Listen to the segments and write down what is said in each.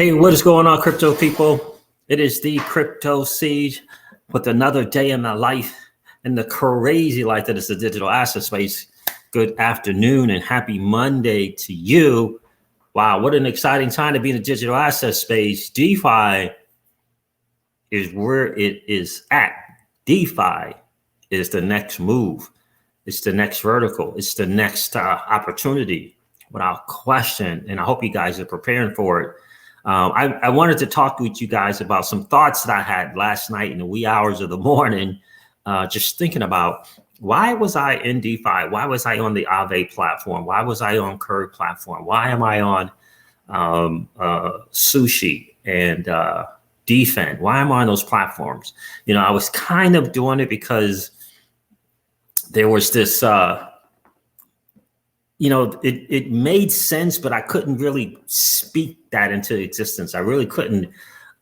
Hey, what is going on, crypto people? It is the Crypto Siege with another day in my life and the crazy life that is the digital asset space. Good afternoon and happy Monday to you. Wow, what an exciting time to be in the digital asset space. DeFi is where it is at. DeFi is the next move. It's the next vertical. It's the next opportunity without question. And I hope you guys are preparing for it. I wanted to talk with you guys about some thoughts that I had last night in the wee hours of the morning, just thinking about why was I in DeFi? Why was I on the Aave platform? Why was I on Curve platform? Why am I on Sushi and Defend? Why am I on those platforms? You know, I was kind of doing it because there was this it made sense, but I couldn't really speak that into existence. I really couldn't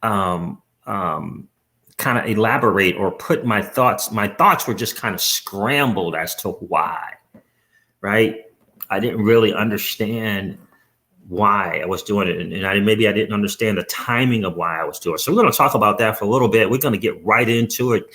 kind of elaborate or put my thoughts. My thoughts were just kind of scrambled as to why, right? I didn't really understand why I was doing it. And maybe I didn't understand the timing of why I was doing it. So we're going to talk about that for a little bit. We're going to get right into it.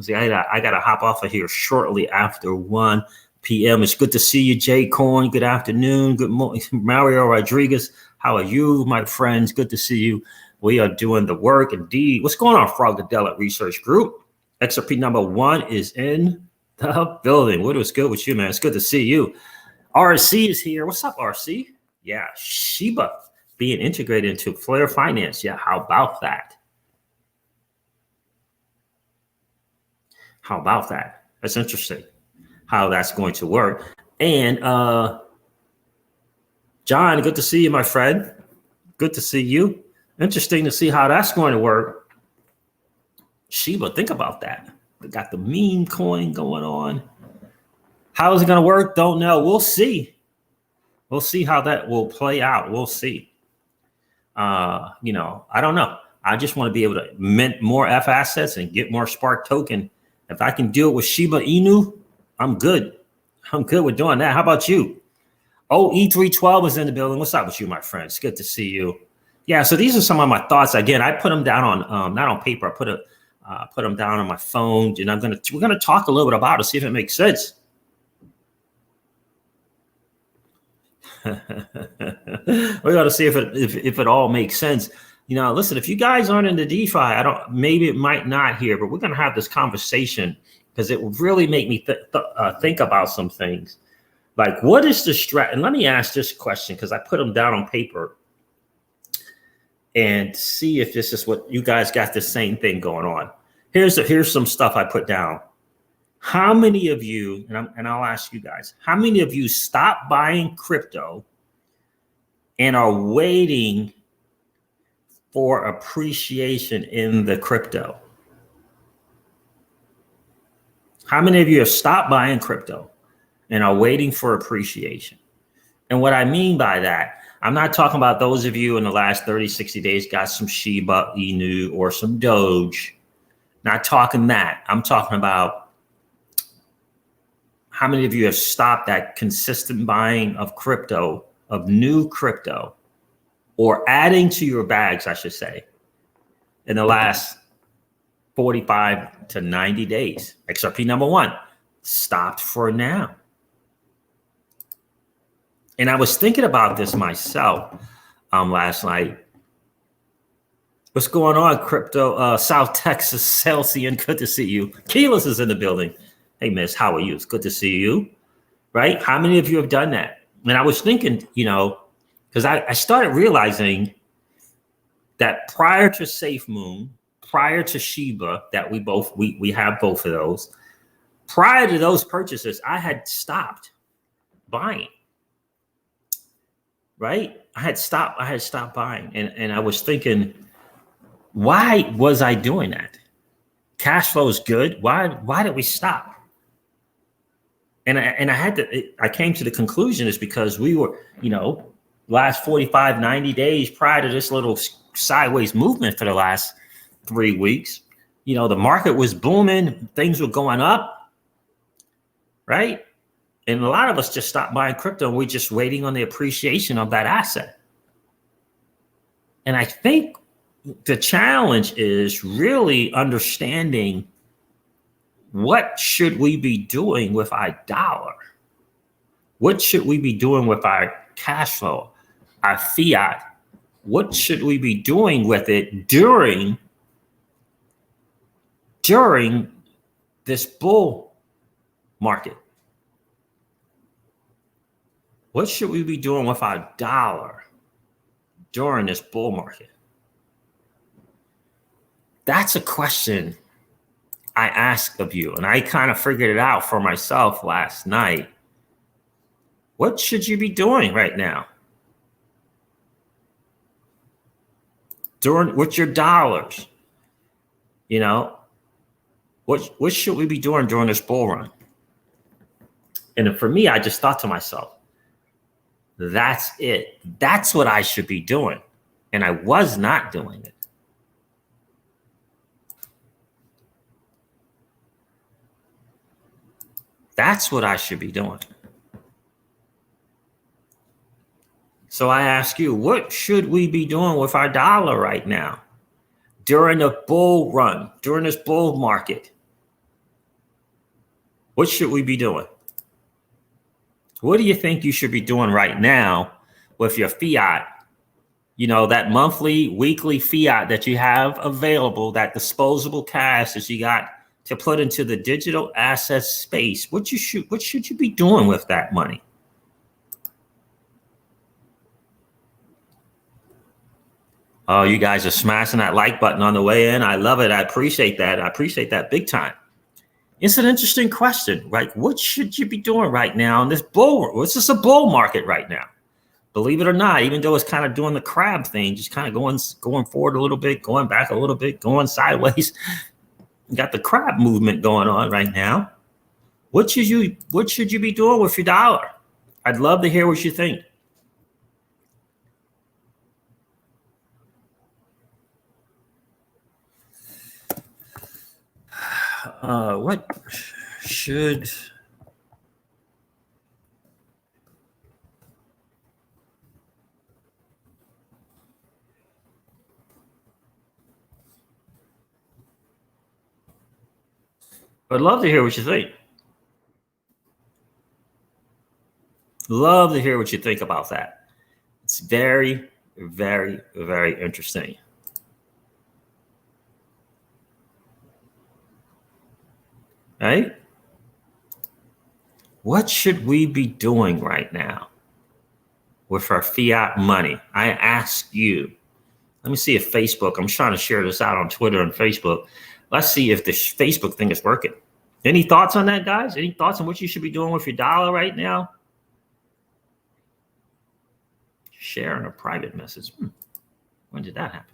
See, I got to hop off of here shortly after 1 p.m. It's good to see you, Jay Coyne. Good afternoon. Good morning, Mario Rodriguez. How are you, my friends? Good to see you. We are doing the work indeed. What's going on, Frogdadelic Research Group? XRP number 1 is in the building. What was good with you, man? It's good to see you. RC is here. What's up, RC? Yeah, Shiba being integrated into Flare Finance. Yeah, how about that? How about that? That's interesting how that's going to work. And John, good to see you, my friend. Good to see you. Interesting to see how that's going to work. Shiba, think about that. We got the meme coin going on. How is it going to work? Don't know. We'll see. We'll see how that will play out. We'll see. I don't know. I just want to be able to mint more F assets and get more Spark token. If I can do it with Shiba Inu, I'm good. I'm good with doing that. How about you? Oh, E312 is in the building. What's up with you, my friends? Good to see you. Yeah, so these are some of my thoughts. Again, I put them down on not on paper. I put them down on my phone, and we're gonna talk a little bit about it, see if it makes sense. We got to see if it all makes sense. You know, listen, if you guys aren't into DeFi, maybe it might not here, but we're gonna have this conversation because it will really make me think about some things. Like, what is the strat? And let me ask this question because I put them down on paper and see if this is what you guys got the same thing going on. Here's some stuff I put down. How many of you, and I'll ask you guys, how many of you stop buying crypto and are waiting for appreciation in the crypto? How many of you have stopped buying crypto and are waiting for appreciation? And what I mean by that, I'm not talking about those of you in the last 30, 60 days got some Shiba Inu or some Doge. Not talking that. I'm talking about how many of you have stopped that consistent buying of crypto, of new crypto, or adding to your bags, I should say, in the last 45 to 90 days. XRP number 1 stopped for now. And I was thinking about this myself last night. What's going on, crypto? South Texas, Celsian, good to see you. Keyless is in the building. Hey, miss, how are you? It's good to see you, right? How many of you have done that? And I was thinking, because I started realizing that prior to SafeMoon, prior to Shiba, that we have both of those, prior to those purchases, I had stopped buying, right? I had stopped buying. And I was thinking, why was I doing that? Cash flow is good. Why did we stop? And I came to the conclusion is because we were, last 45, 90 days prior to this little sideways movement for the last 3 weeks, the market was booming, things were going up, right? And a lot of us just stopped buying crypto and we're just waiting on the appreciation of that asset. And I think the challenge is really understanding what should we be doing with our dollar? What should we be doing with our cash flow, our fiat? What should we be doing with it during this bull market? What should we be doing with our dollar during this bull market? That's a question I ask of you, and I kind of figured it out for myself last night. What should you be doing right now? With your dollars, you know, what should we be doing during this bull run? And for me, I just thought to myself, that's it. That's what I should be doing. And I was not doing it. That's what I should be doing. So I ask you, what should we be doing with our dollar right now during a bull run, during this bull market? What should we be doing? What do you think you should be doing right now with your fiat? You know, that monthly, weekly fiat that you have available, that disposable cash that you got to put into the digital asset space. What should you be doing with that money? Oh, you guys are smashing that like button on the way in. I love it. I appreciate that. I appreciate that big time. It's an interesting question, right? What should you be doing right now in this bull? This is a bull market right now. Believe it or not, even though it's kind of doing the crab thing, just kind of going forward a little bit, going back a little bit, going sideways. You got the crab movement going on right now. What should you be doing with your dollar? I'd love to hear what you think. What should I'd love to hear what you think. Love to hear what you think about that. It's very, very, very interesting. Right? What should we be doing right now with our fiat money? I ask you. Let me see if Facebook, I'm trying to share this out on Twitter and Facebook. Let's see if this Facebook thing is working. Any thoughts on that, guys? Any thoughts on what you should be doing with your dollar right now? Sharing a private message. When did that happen?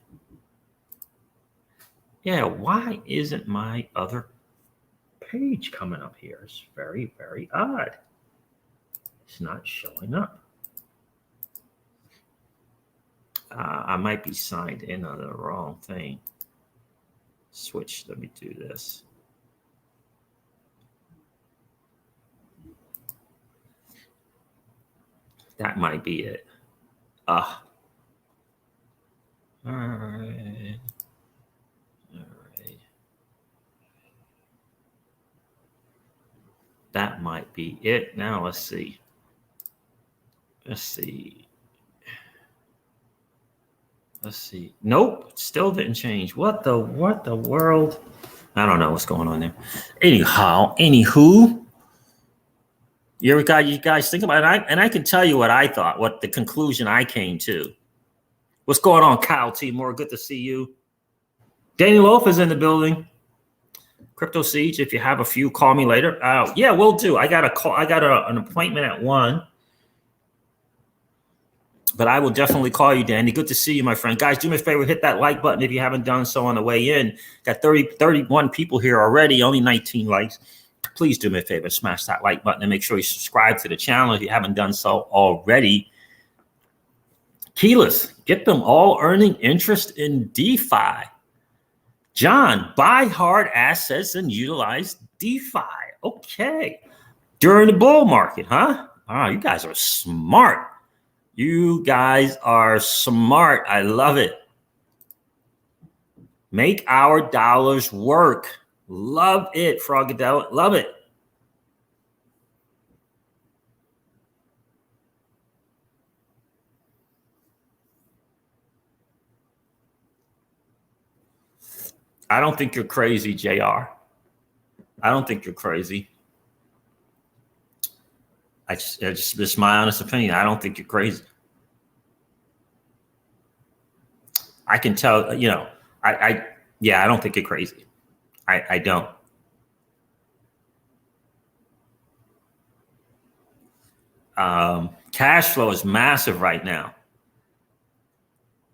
Yeah, why isn't my other page coming up here? It's very, very odd. It's not showing up. I might be signed in on the wrong thing. Switch, let me do this. That might be it. All right. That might be it. Now let's see. Nope, still didn't change. What the world? I don't know what's going on there. Anywho, you guys think about it, and I can tell you what I thought, what the conclusion I came to. What's going on, Kyle Timor? Good to see you. Danny Loaf is in the building. Crypto Siege, if you have a few, call me later. Yeah, we'll do. I got an appointment at 1. But I will definitely call you, Danny. Good to see you, my friend. Guys, do me a favor, hit that like button if you haven't done so on the way in. Got 31 people here already, only 19 likes. Please do me a favor, smash that like button and make sure you subscribe to the channel if you haven't done so already. Keyless, get them all earning interest in DeFi. John, buy hard assets and utilize DeFi. Okay. During the bull market, huh? Oh, you guys are smart. You guys are smart. I love it. Make our dollars work. Love it, Froggadell. Love it. I don't think you're crazy, JR. I don't think you're crazy. Just my honest opinion. I don't think you're crazy. I can tell, you know, I don't think you're crazy. I don't. Cash flow is massive right now.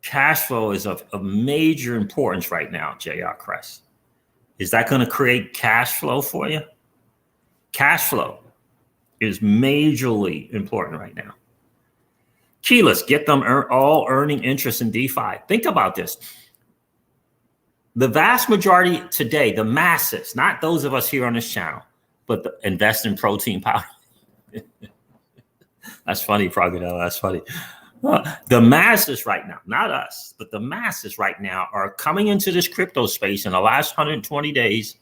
Cash flow is of major importance right now, JR Crest. Is that going to create cash flow for you? Cash flow is majorly important right now. Keyless, get them all earning interest in DeFi. Think about this. The vast majority today, the masses, not those of us here on this channel, but invest in protein powder. That's funny, Froggadell. That's funny. The masses right now, not us, but the masses right now are coming into this crypto space in the last 120 days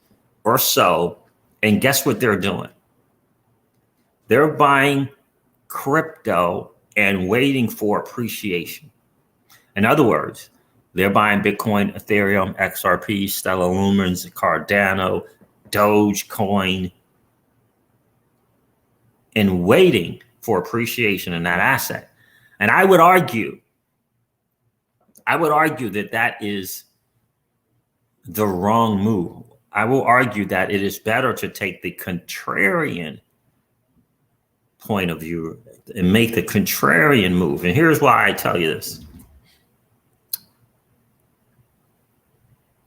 or so. And guess what they're doing? They're buying crypto and waiting for appreciation. In other words, they're buying Bitcoin, Ethereum, XRP, Stellar Lumens, Cardano, Dogecoin, and waiting for appreciation in that asset. And I would argue that that is the wrong move. I will argue that it is better to take the contrarian point of view and make the contrarian move. And here's why I tell you this.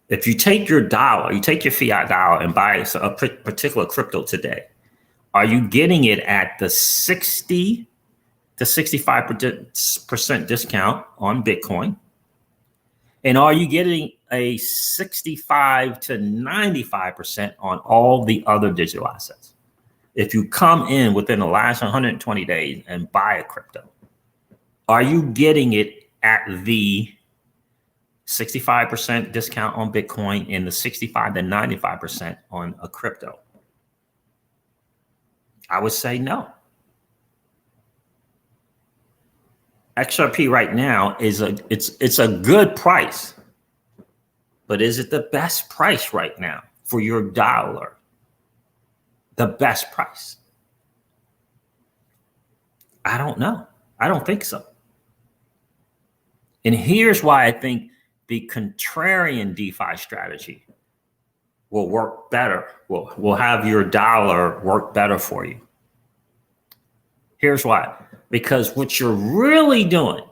If you take your dollar, you take your fiat dollar and buy a particular crypto today, are you getting it at the 60 to 65% discount on Bitcoin? And are you getting a 65 to 95% on all the other digital assets? If you come in within the last 120 days and buy a crypto, are you getting it at the 65% discount on Bitcoin and the 65 to 95% on a crypto? I would say no. XRP right now is it's a good price, but is it the best price right now for your dollar? The best price? I don't know. I don't think so. And here's why I think the contrarian DeFi strategy will work better. Will have your dollar work better for you. Here's why. Because what you're really doing,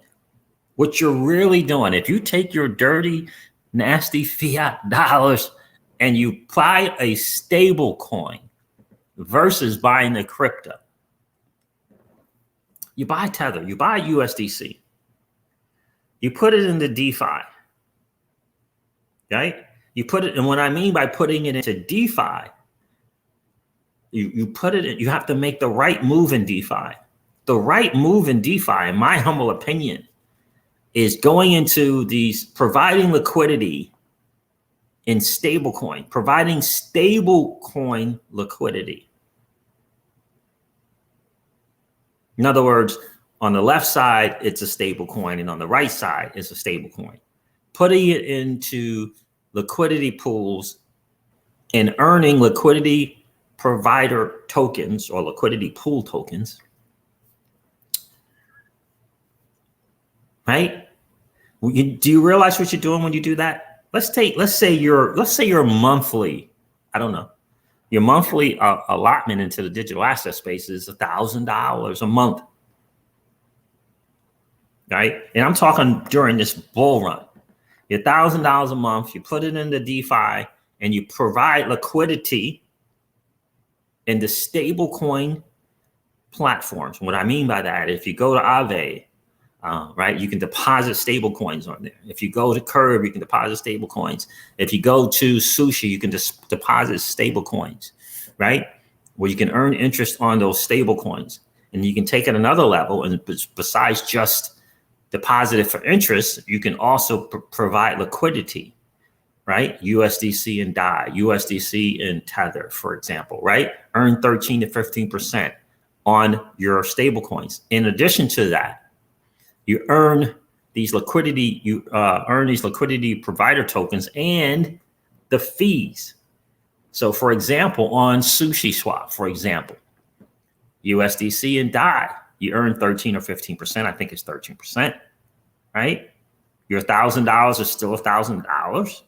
if you take your dirty, nasty fiat dollars and you apply a stable coin versus buying the crypto, you buy Tether, you buy USDC, you put it into DeFi, right? You put it, and what I mean by putting it into DeFi, you put it in, you have to make the right move in DeFi. The right move in DeFi, in my humble opinion, is going into these, providing liquidity in stablecoin, providing stablecoin liquidity. In other words, on the left side, it's a stablecoin, and on the right side, it's a stablecoin. Putting it into liquidity pools and earning liquidity provider tokens or liquidity pool tokens. Right? Do you realize what you're doing when you do that? Let's say your monthly, I don't know, your monthly allotment into the digital asset space is $1,000 a month. Right? And I'm talking during this bull run. Your $1,000 a month, you put it into DeFi and you provide liquidity in the stablecoin platforms. What I mean by that, if you go to Aave, right, you can deposit stable coins on there. If you go to Curve, you can deposit stable coins. If you go to Sushi, you can just deposit stable coins, right? Where you can earn interest on those stable coins. And you can take it another level, and besides just deposit it for interest, you can also provide liquidity, right? USDC and DAI, USDC and Tether, for example, right? Earn 13 to 15% on your stable coins. In addition to that, you earn these liquidity, provider tokens and the fees. So for example, on Sushi Swap, for example, USDC and DAI, you earn 13 or 15%. I think it's 13%, right? Your $1,000 is still $1,000.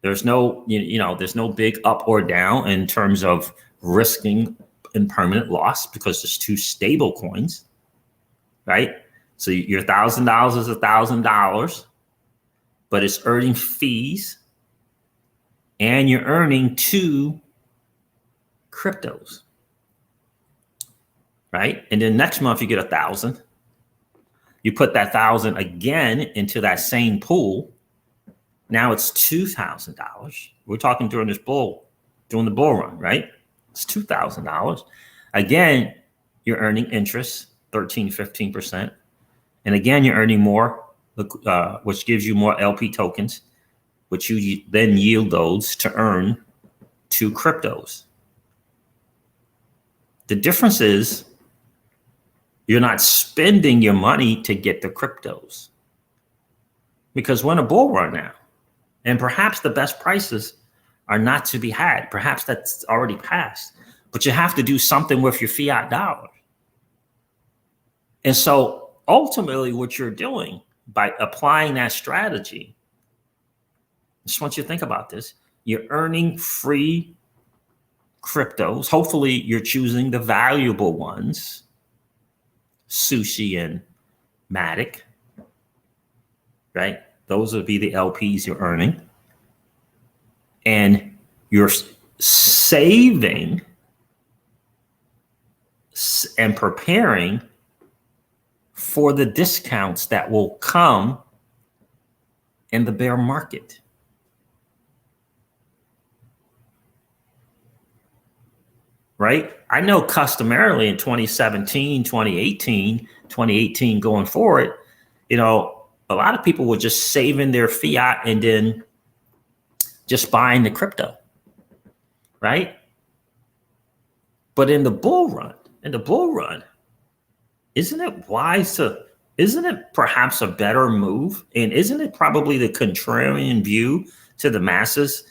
There's no, there's no big up or down in terms of risking impermanent loss because there's two stable coins, right? So your $1,000 is $1,000, but it's earning fees, and you're earning 2 cryptos, right? And then next month you get 1,000. You put that 1,000 again into that same pool. Now it's $2,000. We're talking during the bull run, right? It's $2,000. Again, you're earning interest, 13, 15%. And again, you're earning more, which gives you more LP tokens, which you then yield those to earn 2 cryptos. The difference is you're not spending your money to get the cryptos, because we're in a bull run now, and perhaps the best prices are not to be had. Perhaps that's already passed, but you have to do something with your fiat dollar. And so ultimately what you're doing by applying that strategy, I just want you to think about this. You're earning free cryptos. Hopefully you're choosing the valuable ones, Sushi and Matic, right? Those would be the LPs you're earning. And you're saving and preparing for the discounts that will come in the bear market. Right? I know customarily in 2017, 2018 going forward, a lot of people were just saving their fiat and then just buying the crypto, right? But in the bull run, isn't it perhaps a better move? And isn't it probably the contrarian view to the masses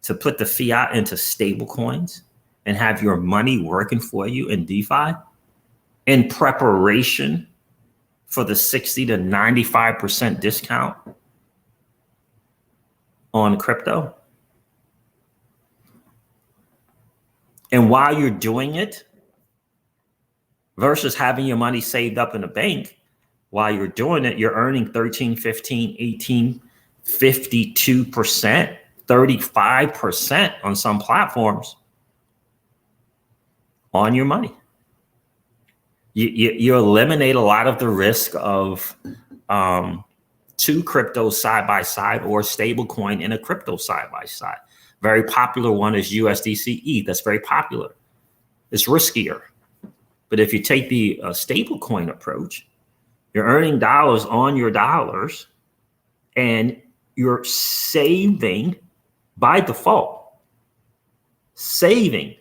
to put the fiat into stable coins and have your money working for you in DeFi in preparation for the 60 to 95% discount on crypto? And while you're doing it, versus having your money saved up in a bank, while you're doing it, you're earning 13, 15, 18, 52%, 35% on some platforms on your money. You eliminate a lot of the risk of 2 cryptos side by side or a stable coin in a crypto side by side. Very popular one is USDC ETH. That's very popular. It's riskier. But if you take the stable coin approach, you're earning dollars on your dollars, and you're saving by default. Saving.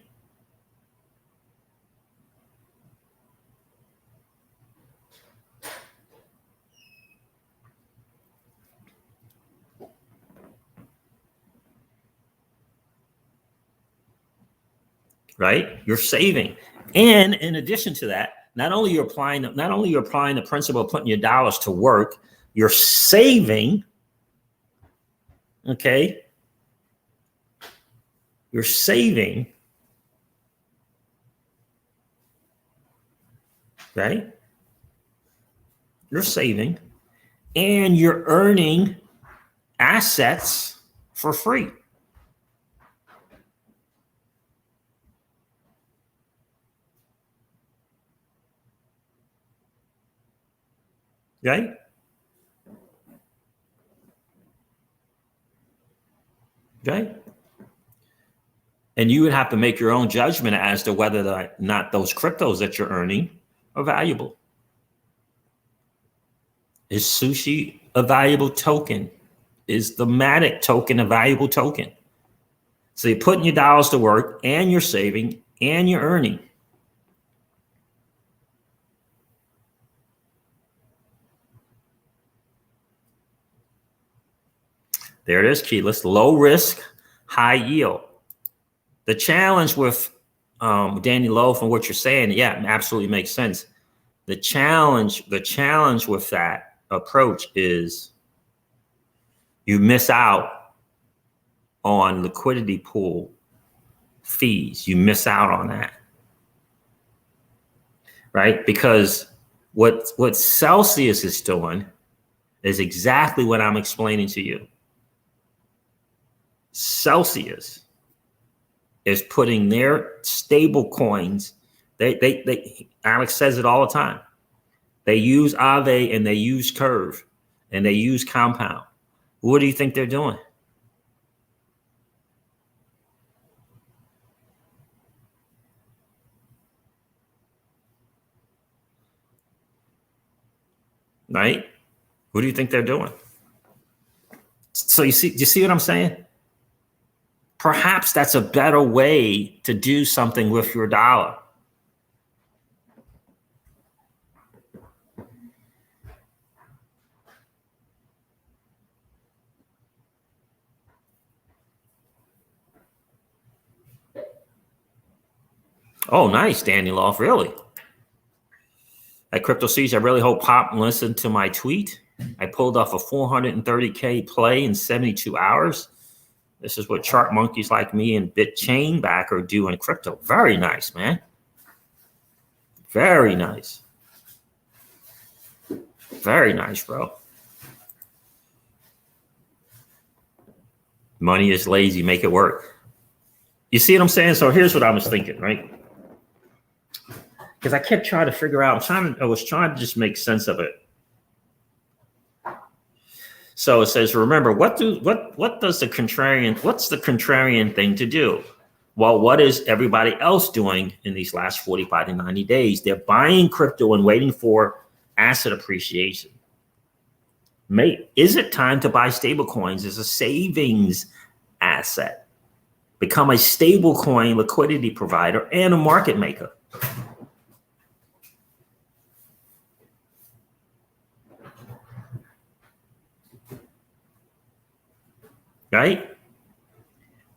Right? You're saving. And in addition to that, not only you're applying the principle of putting your dollars to work, you're saving. Okay. You're saving. Right? You're saving, and you're earning assets for free. Right? Okay. And you would have to make your own judgment as to whether or not those cryptos that you're earning are valuable. Is Sushi a valuable token? is the Matic token a valuable token? So you're putting your dollars to work and you're saving and you're earning. There it is, keyless. Low risk, high yield. The challenge with Danny Lowe, from what you're saying, yeah, absolutely makes sense. The challenge with that approach is you miss out on liquidity pool fees. You miss out on that, right? Because what Celsius is doing is exactly what I'm explaining to you. Celsius is putting their stable coins. They Alex says it all the time. They use Aave and they use Curve and they use Compound. What do you think they're doing? Right? What do you think they're doing? So you see what I'm saying? Perhaps that's a better way to do something with your dollar. Oh, nice, Danny Loft, really? At Crypto Siege, I really hope Pop listened to my tweet. I pulled off a 430K play in 72 hours. This is what chart monkeys like me and BitChain backer do in crypto. Very nice, man. Very nice. Very nice, bro. Money is lazy. Make it work. You see what I'm saying? So here's what I was thinking, right? Because I kept trying to figure out. I was trying to just make sense of it. So it says, remember, what's the contrarian thing to do? Well, what is everybody else doing in these last 45 to 90 days? They're buying crypto and waiting for asset appreciation. Is it time to buy stable coins as a savings asset? Become a stable coin liquidity provider and a market maker. Right?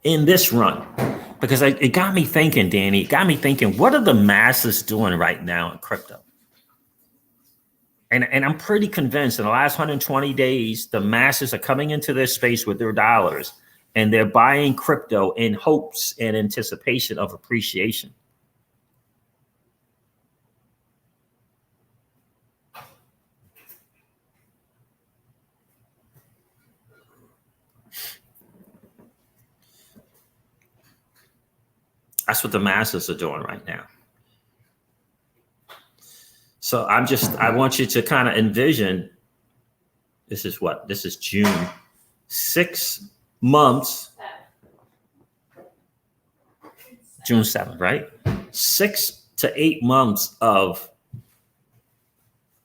In this run. Because it got me thinking, Danny, what are the masses doing right now in crypto? And I'm pretty convinced in the last 120 days, the masses are coming into this space with their dollars and they're buying crypto in hopes and anticipation of appreciation. That's what the masses are doing right now. So I want you to kind of envision, this is June, 6 months, June 7th, right? 6 to 8 months of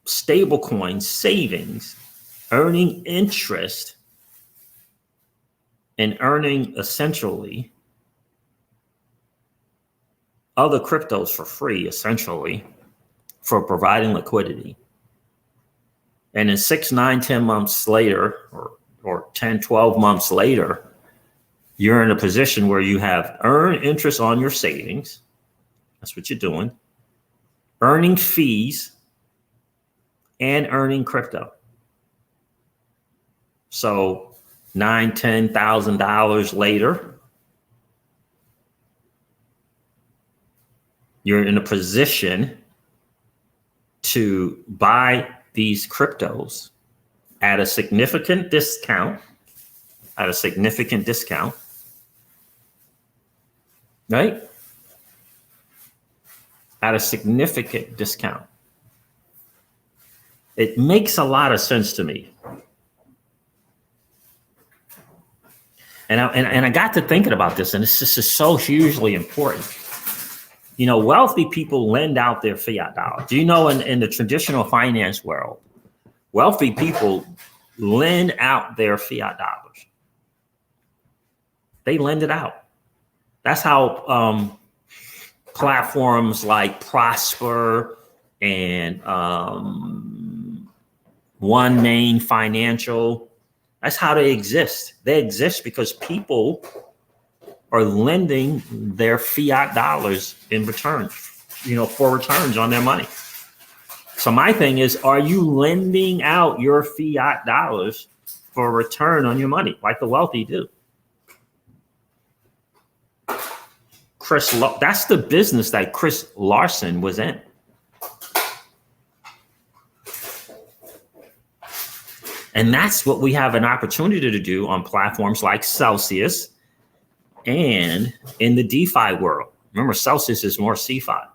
stablecoin savings, earning interest and earning essentially other cryptos for free, essentially, for providing liquidity. And in 6, 9, 10 months later, or 10, 12 months later, you're in a position where you have earned interest on your savings. That's what you're doing. Earning fees and earning crypto. So $9,000, $10,000 later, you're in a position to buy these cryptos at a significant discount, right? At a significant discount. It makes a lot of sense to me. And I got to thinking about this, and this is so hugely important. You know, wealthy people lend out their fiat dollars. Do you know in the traditional finance world, wealthy people lend out their fiat dollars. They lend it out. That's how platforms like Prosper and One Main Financial, that's how they exist. They exist because people are lending their fiat dollars in return, for returns on their money. So my thing is, are you lending out your fiat dollars for a return on your money like the wealthy do? That's the business that Chris Larson was in. And that's what we have an opportunity to do on platforms like Celsius and in the DeFi world. Remember, Celsius is more CFI.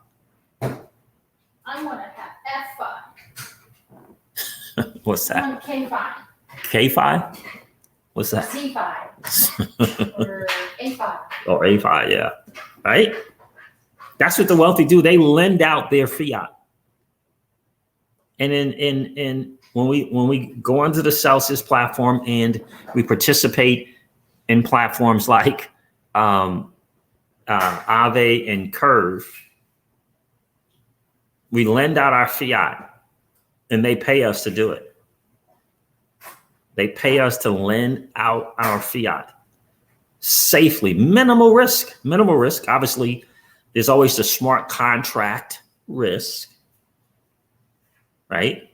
I want to have F5. What's that? I want K5. K5? What's that? C5 or A5. Or A5, yeah. Right? That's what the wealthy do. They lend out their fiat. And when we go onto the Celsius platform and we participate in platforms like Aave and Curve, we lend out our fiat and they pay us to do it. They pay us to lend out our fiat safely. Minimal risk. Obviously, there's always the smart contract risk, right?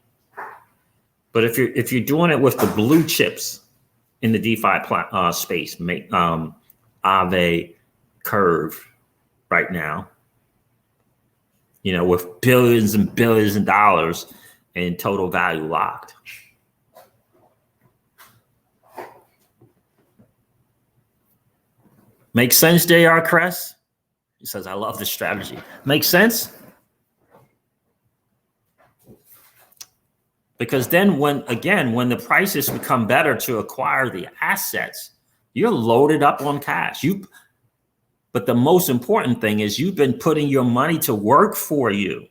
But if you're doing it with the blue chips in the DeFi space, Aave, Curve, right now, with billions and billions of dollars in total value locked. Makes sense, JR Cress? He says, I love this strategy. Makes sense? Because then when the prices become better to acquire the assets, you're loaded up on cash. But the most important thing is you've been putting your money to work for you.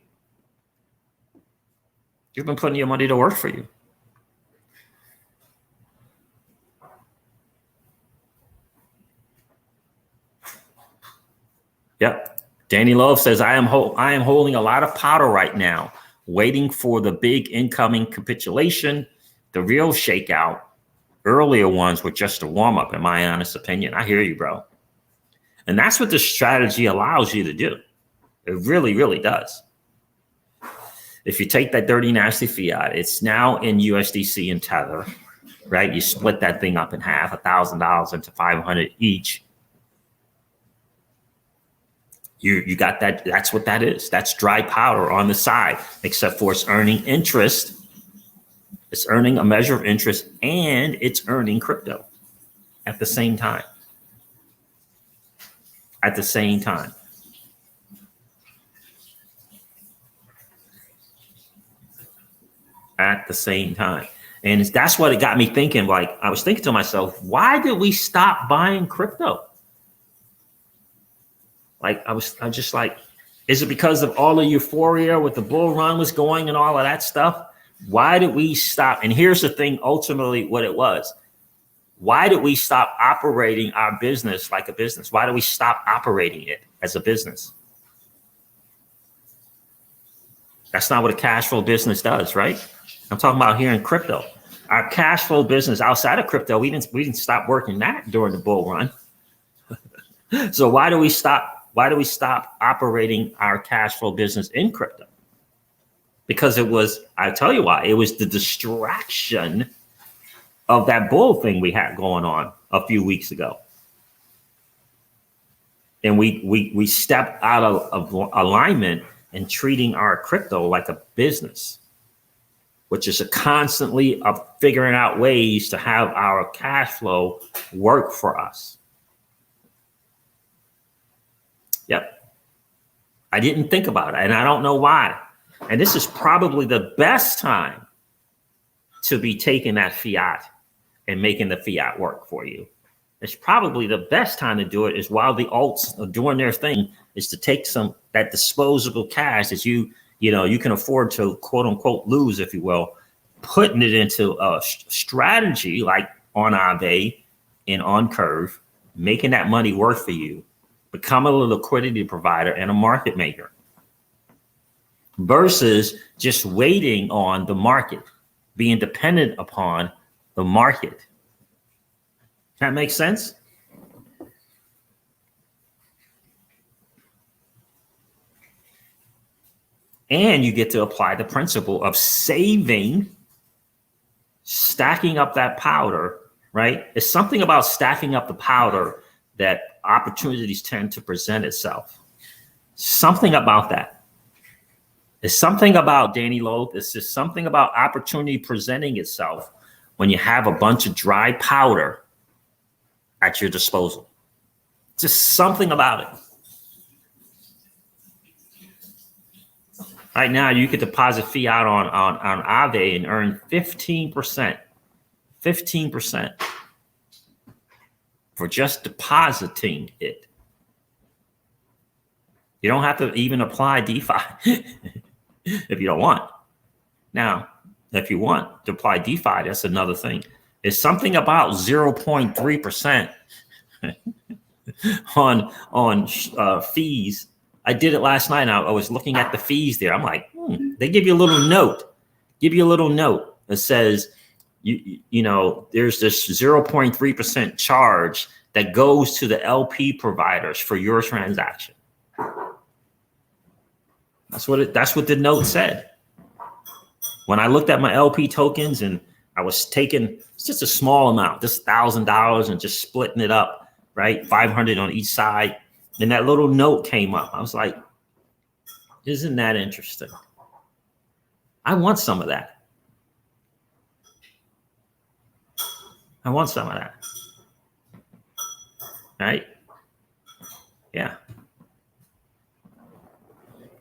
You've been putting your money to work for you. Yep. Danny Love says, I am holding a lot of powder right now, waiting for the big incoming capitulation, the real shakeout. Earlier ones were just a warm up, in my honest opinion. I hear you, bro. And that's what the strategy allows you to do. It really, really does. If you take that dirty, nasty fiat, it's now in USDC and Tether, right? You split that thing up in half, $1,000 into 500 each. You got that. That's what that is. That's dry powder on the side, except for it's earning interest. It's earning a measure of interest and it's earning crypto at the same time. At the same time. At the same time. And that's what it got me thinking. Like, I was thinking to myself, why did we stop buying crypto? Like, I was just like, is it because of all the euphoria with the bull run was going and all of that stuff? Why did we stop? And here's the thing, ultimately what it was. Why did we stop operating our business like a business? Why did we stop operating it as a business? That's not what a cash flow business does, right? I'm talking about here in crypto. Our cash flow business outside of crypto, we didn't stop working that during the bull run. So why do we stop operating our cash flow business in crypto? Because I tell you why, it was the distraction of that bull thing we had going on a few weeks ago. And we stepped out of alignment and treating our crypto like a business, which is constantly figuring out ways to have our cash flow work for us. Yep. I didn't think about it, and I don't know why. And this is probably the best time to be taking that fiat and making the fiat work for you. It's probably the best time to do it is while the alts are doing their thing, is to take that disposable cash that you can afford to quote unquote lose, if you will, putting it into a strategy like on Aave and on Curve, making that money work for you, become a liquidity provider and a market maker versus just waiting on the market, being dependent upon the market. That makes sense? And you get to apply the principle of saving, stacking up that powder, right? It's something about stacking up the powder that opportunities tend to present itself. Something about that. It's something about Danny Lowe. It's just something about opportunity presenting itself when you have a bunch of dry powder at your disposal. Just something about it. Right now, you could deposit fiat on Aave and earn 15%. 15% for just depositing it. You don't have to even apply DeFi if you don't want. Now, if you want to apply DeFi, that's another thing. It's something about 0.3% on fees. I did it last night. I was looking at the fees there. I'm like, they give you a little note. Give you a little note that says, you know, there's this 0.3% charge that goes to the LP providers for your transaction. That's what the note said. When I looked at my LP tokens and I was taking just a small amount, just $1,000 and just splitting it up, right? 500 on each side. And that little note came up. I was like, isn't that interesting? I want some of that. I want some of that. Right? Yeah.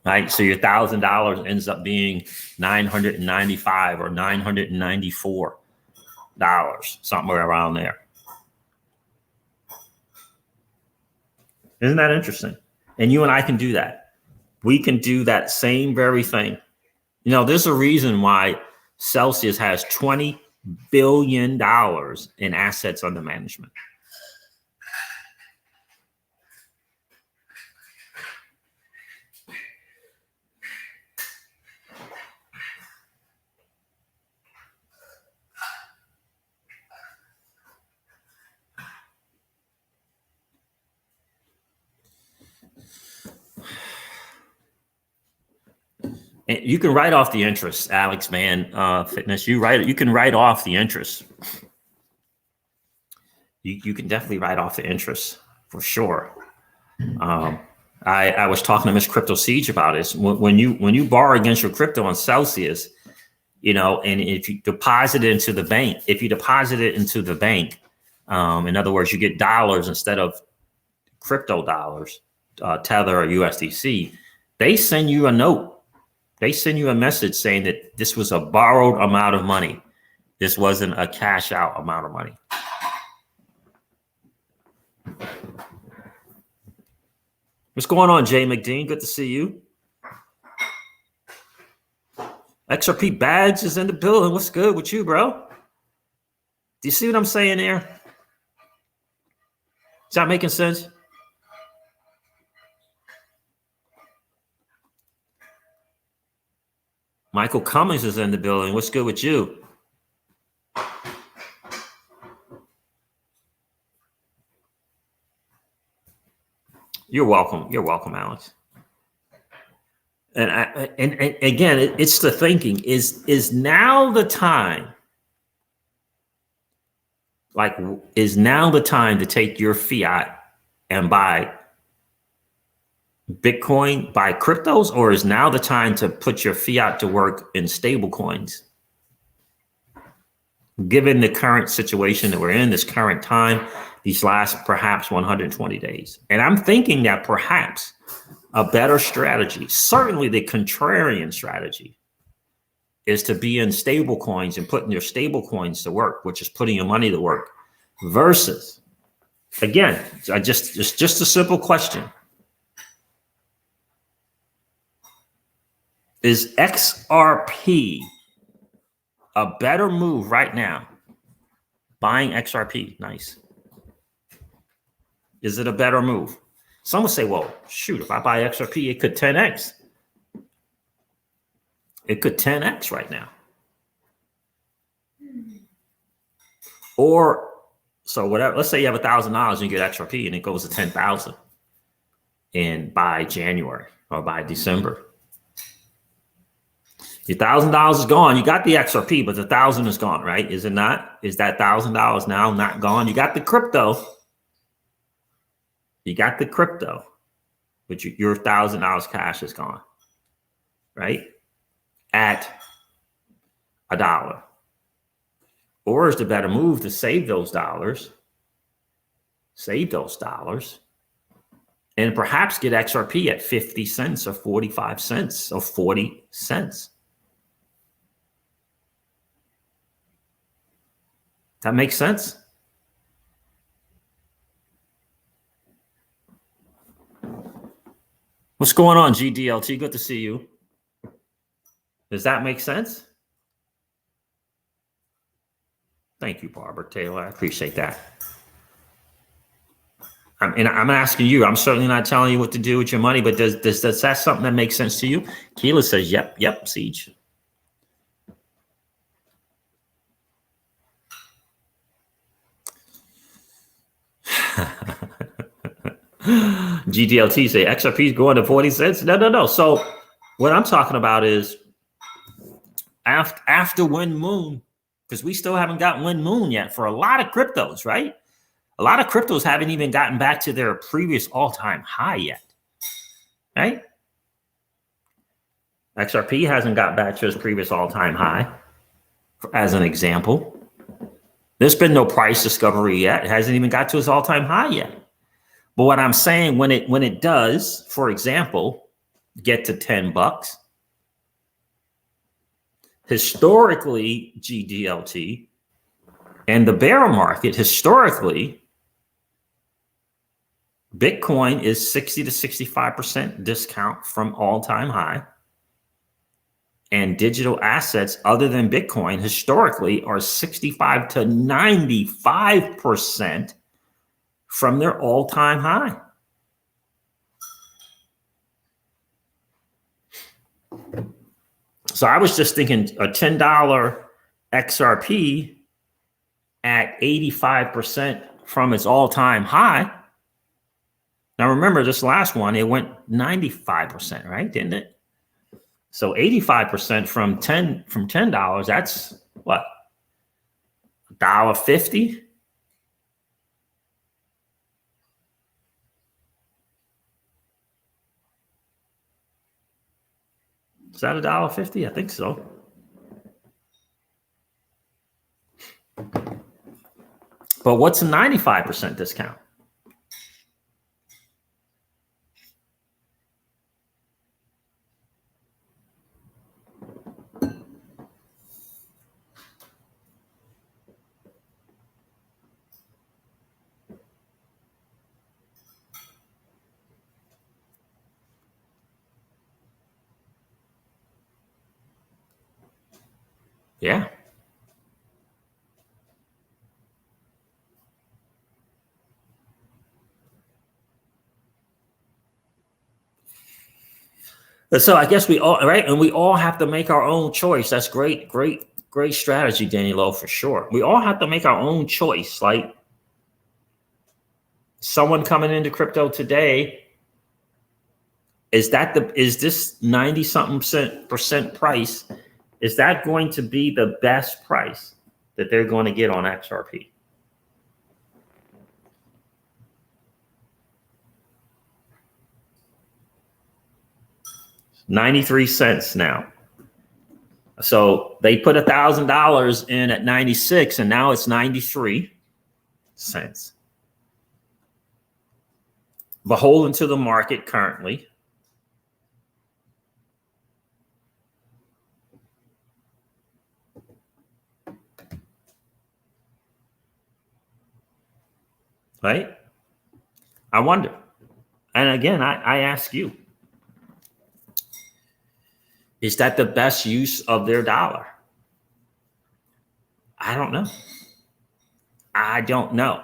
Right. So your $1,000 ends up being $995 or $994, somewhere around there. Isn't that interesting? And you and I can do that. We can do that same very thing. You know, there's a reason why Celsius has $20 billion in assets under management. And you can write off the interest, Alex, man. Fitness, you can write off the interest. You can definitely write off the interest for sure. I was talking to Miss Crypto Siege about this. When you borrow against your crypto on Celsius, you know, and if you deposit it into the bank, in other words, you get dollars instead of crypto dollars, Tether or USDC, they send you a note. They send you a message saying that this was a borrowed amount of money. This wasn't a cash out amount of money. What's going on, Jay McDean? Good to see you. XRP Badge is in the building. What's good with you, bro? Do you see what I'm saying there? Is that making sense? Michael Cummings is in the building. What's good with you? You're welcome. You're welcome, Alex. And again, it's the thinking is now the time. Like, is now the time to take your fiat and buy Bitcoin, buy cryptos, or is now the time to put your fiat to work in stable coins? Given the current situation that we're in, this current time, these last perhaps 120 days. And I'm thinking that perhaps a better strategy, certainly the contrarian strategy, is to be in stable coins and putting your stable coins to work, which is putting your money to work, versus, again, it's just a simple question. Is XRP a better move right now? Buying XRP, nice. Is it a better move? Some will say, well, shoot, if I buy XRP, it could 10x. It could 10x right now. Or, so whatever, let's say you have $1,000 and you get XRP and it goes to 10,000 by January or by December. Your $1,000 is gone. You got the XRP, but the 1,000 is gone, right? Is it not? Is that $1,000 now not gone? You got the crypto. You got the crypto, but your $1,000 cash is gone, right? At $1. Or is the better move to save those dollars, and perhaps get XRP at 50 cents or 45 cents or 40 cents. That makes sense? What's going on, GDLT? Good to see you. Does that make sense? Thank you, Barbara Taylor. I appreciate that. And I'm asking you. I'm certainly not telling you what to do with your money, but does that something that makes sense to you? Keela says, yep, Siege. GDLT say XRP is going to 40 cents. No. So what I'm talking about is after Wind Moon, because we still haven't got Wind Moon yet for a lot of cryptos, right? A lot of cryptos haven't even gotten back to their previous all-time high yet, right? XRP hasn't got back to its previous all-time high, as an example. There's been no price discovery yet. It hasn't even got to its all-time high yet. But what I'm saying, when it does, for example, get to $10, historically, GDLT, and the bear market, historically, Bitcoin is 60 to 65% discount from all-time high. And digital assets other than Bitcoin historically are 65 to 95% from their all-time high. So I was just thinking a $10 XRP at 85% from its all-time high. Now remember this last one, it went 95%, right? Didn't it? So 85% from $10, that's what? $1.50? Is that $1.50? I think so. But what's a 95% discount? Yeah. So I guess we all, right? And we all have to make our own choice. That's great strategy, Daniel, for sure. We all have to make our own choice. Like someone coming into crypto today, is this 90-something percent price? Is that going to be the best price that they're going to get on XRP? $0.93 now. So they put $1,000 in at 96 and now it's 93 cents. Beholden to the market currently. Right? I wonder. And again, I ask you, is that the best use of their dollar? I don't know. I don't know.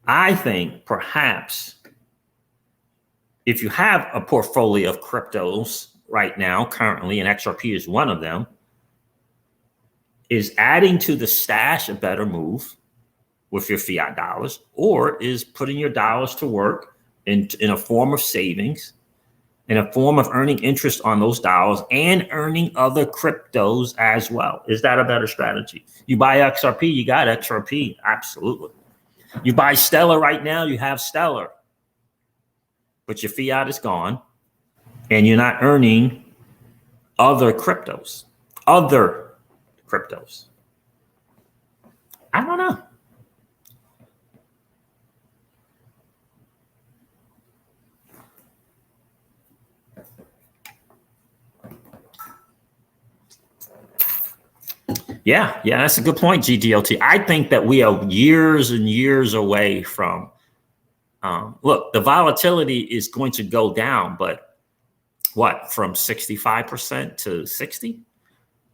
I think perhaps if you have a portfolio of cryptos right now, currently, and XRP is one of them, is adding to the stash a better move with your fiat dollars, or is putting your dollars to work in a form of savings, in a form of earning interest on those dollars and earning other cryptos as well? Is that a better strategy? You buy XRP, you got XRP. Absolutely. You buy Stellar right now, you have Stellar. But your fiat is gone and you're not earning other cryptos. Other cryptos. I don't know. Yeah, that's a good point, GDLT. I think that we are years and years away from, look, the volatility is going to go down, but what, from 65% to 60?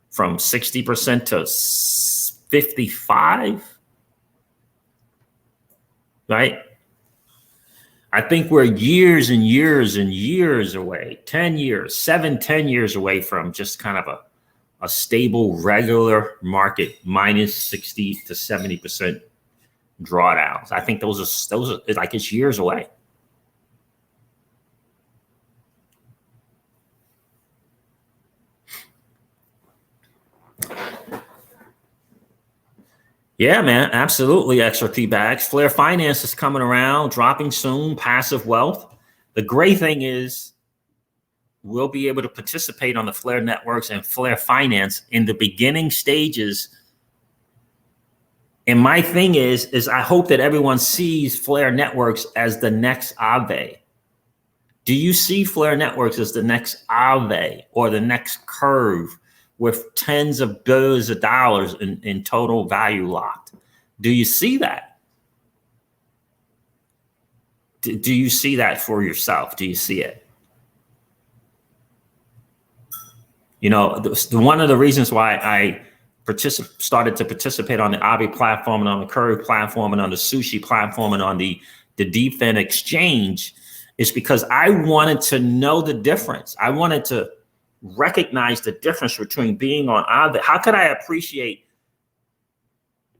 From 60% to 55? Right? I think we're years and years and years away, 10 years, 10 years away from just kind of a stable, regular market, minus 60 to 70% drawdowns. I think those are like, it's years away. Yeah, man, absolutely. XRP bags. Flare Finance is coming around, dropping soon, passive wealth. The great thing is we'll be able to participate on the Flare networks and Flare Finance in the beginning stages. And my thing is I hope that everyone sees Flare networks as the next Aave. Do you see Flare networks as the next Aave or the next Curve with tens of billions of dollars in total value locked? Do you see that? Do you see that for yourself? Do you see it? You know, one of the reasons why I started to participate on the Aave platform and on the Curve platform and on the Sushi platform and on the DFIN exchange is because I wanted to know the difference. I wanted to recognize the difference between being on Aave. How could I appreciate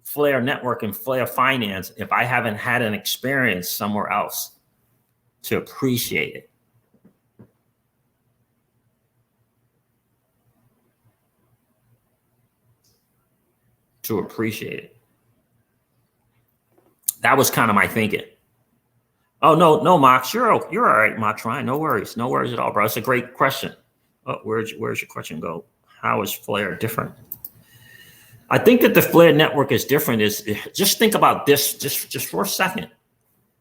Flare Network and Flare Finance if I haven't had an experience somewhere else to appreciate it? To appreciate it. That was kind of my thinking. Oh, no, Mox, you're all right, Mox, Ryan. No worries at all, bro. It's a great question. Oh, where's your question go? How is Flare different? I think that the Flare network is different. Just think about this just for a second.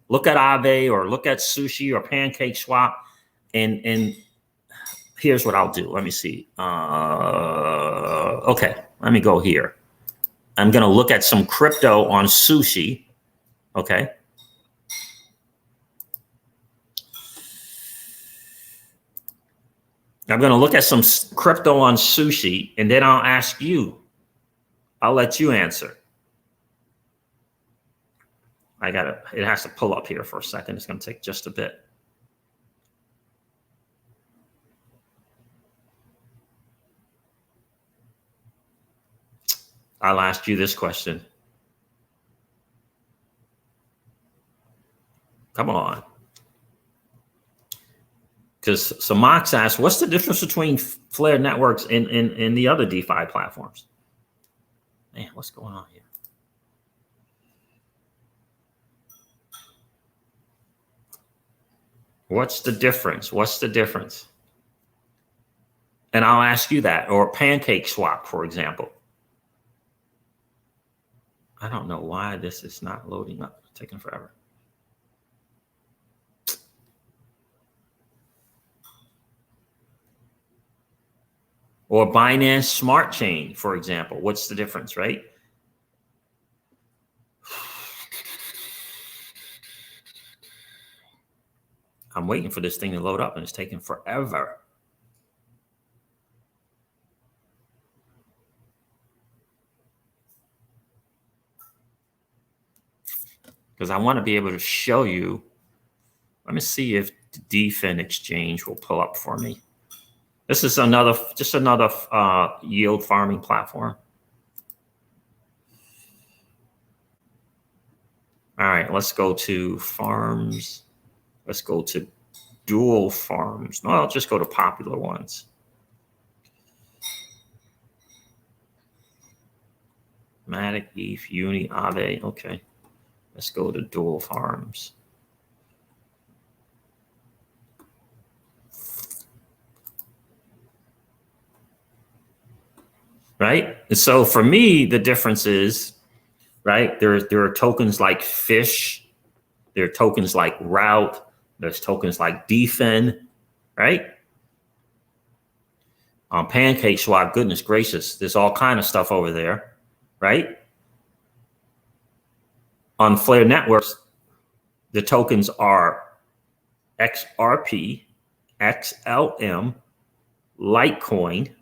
Look at Aave or look at Sushi or Pancake Swap, and here's what I'll do. Let me see. Okay, let me go here. I'm going to look at some crypto on Sushi. Okay. I'm going to look at some crypto on Sushi, and then I'll ask you. I'll let you answer. It has to pull up here for a second. It's going to take just a bit. I'll ask you this question. Come on. Because Mox asked, what's the difference between Flare networks and the other DeFi platforms? Man, what's going on here? What's the difference? What's the difference? And I'll ask you that. Or Pancake Swap, for example. I don't know why this is not loading up. It's taking forever. Or Binance Smart Chain, for example. What's the difference, right? I'm waiting for this thing to load up, and it's taking forever. because I want to be able to show you. Let me see if the DFIN exchange will pull up for me. This is just another yield farming platform. All right, let's go to farms. Let's go to dual farms. No, I'll just go to popular ones. Matic, ETH, Uni, Aave. Okay, let's go to dual farms. Right. And so for me, the difference is, right, there are tokens like Fish, there are tokens like Route, there's tokens like DFIN, right? On Pancake Swap, goodness gracious, there's all kind of stuff over there, right? On Flare Networks, the tokens are XRP, XLM, Litecoin,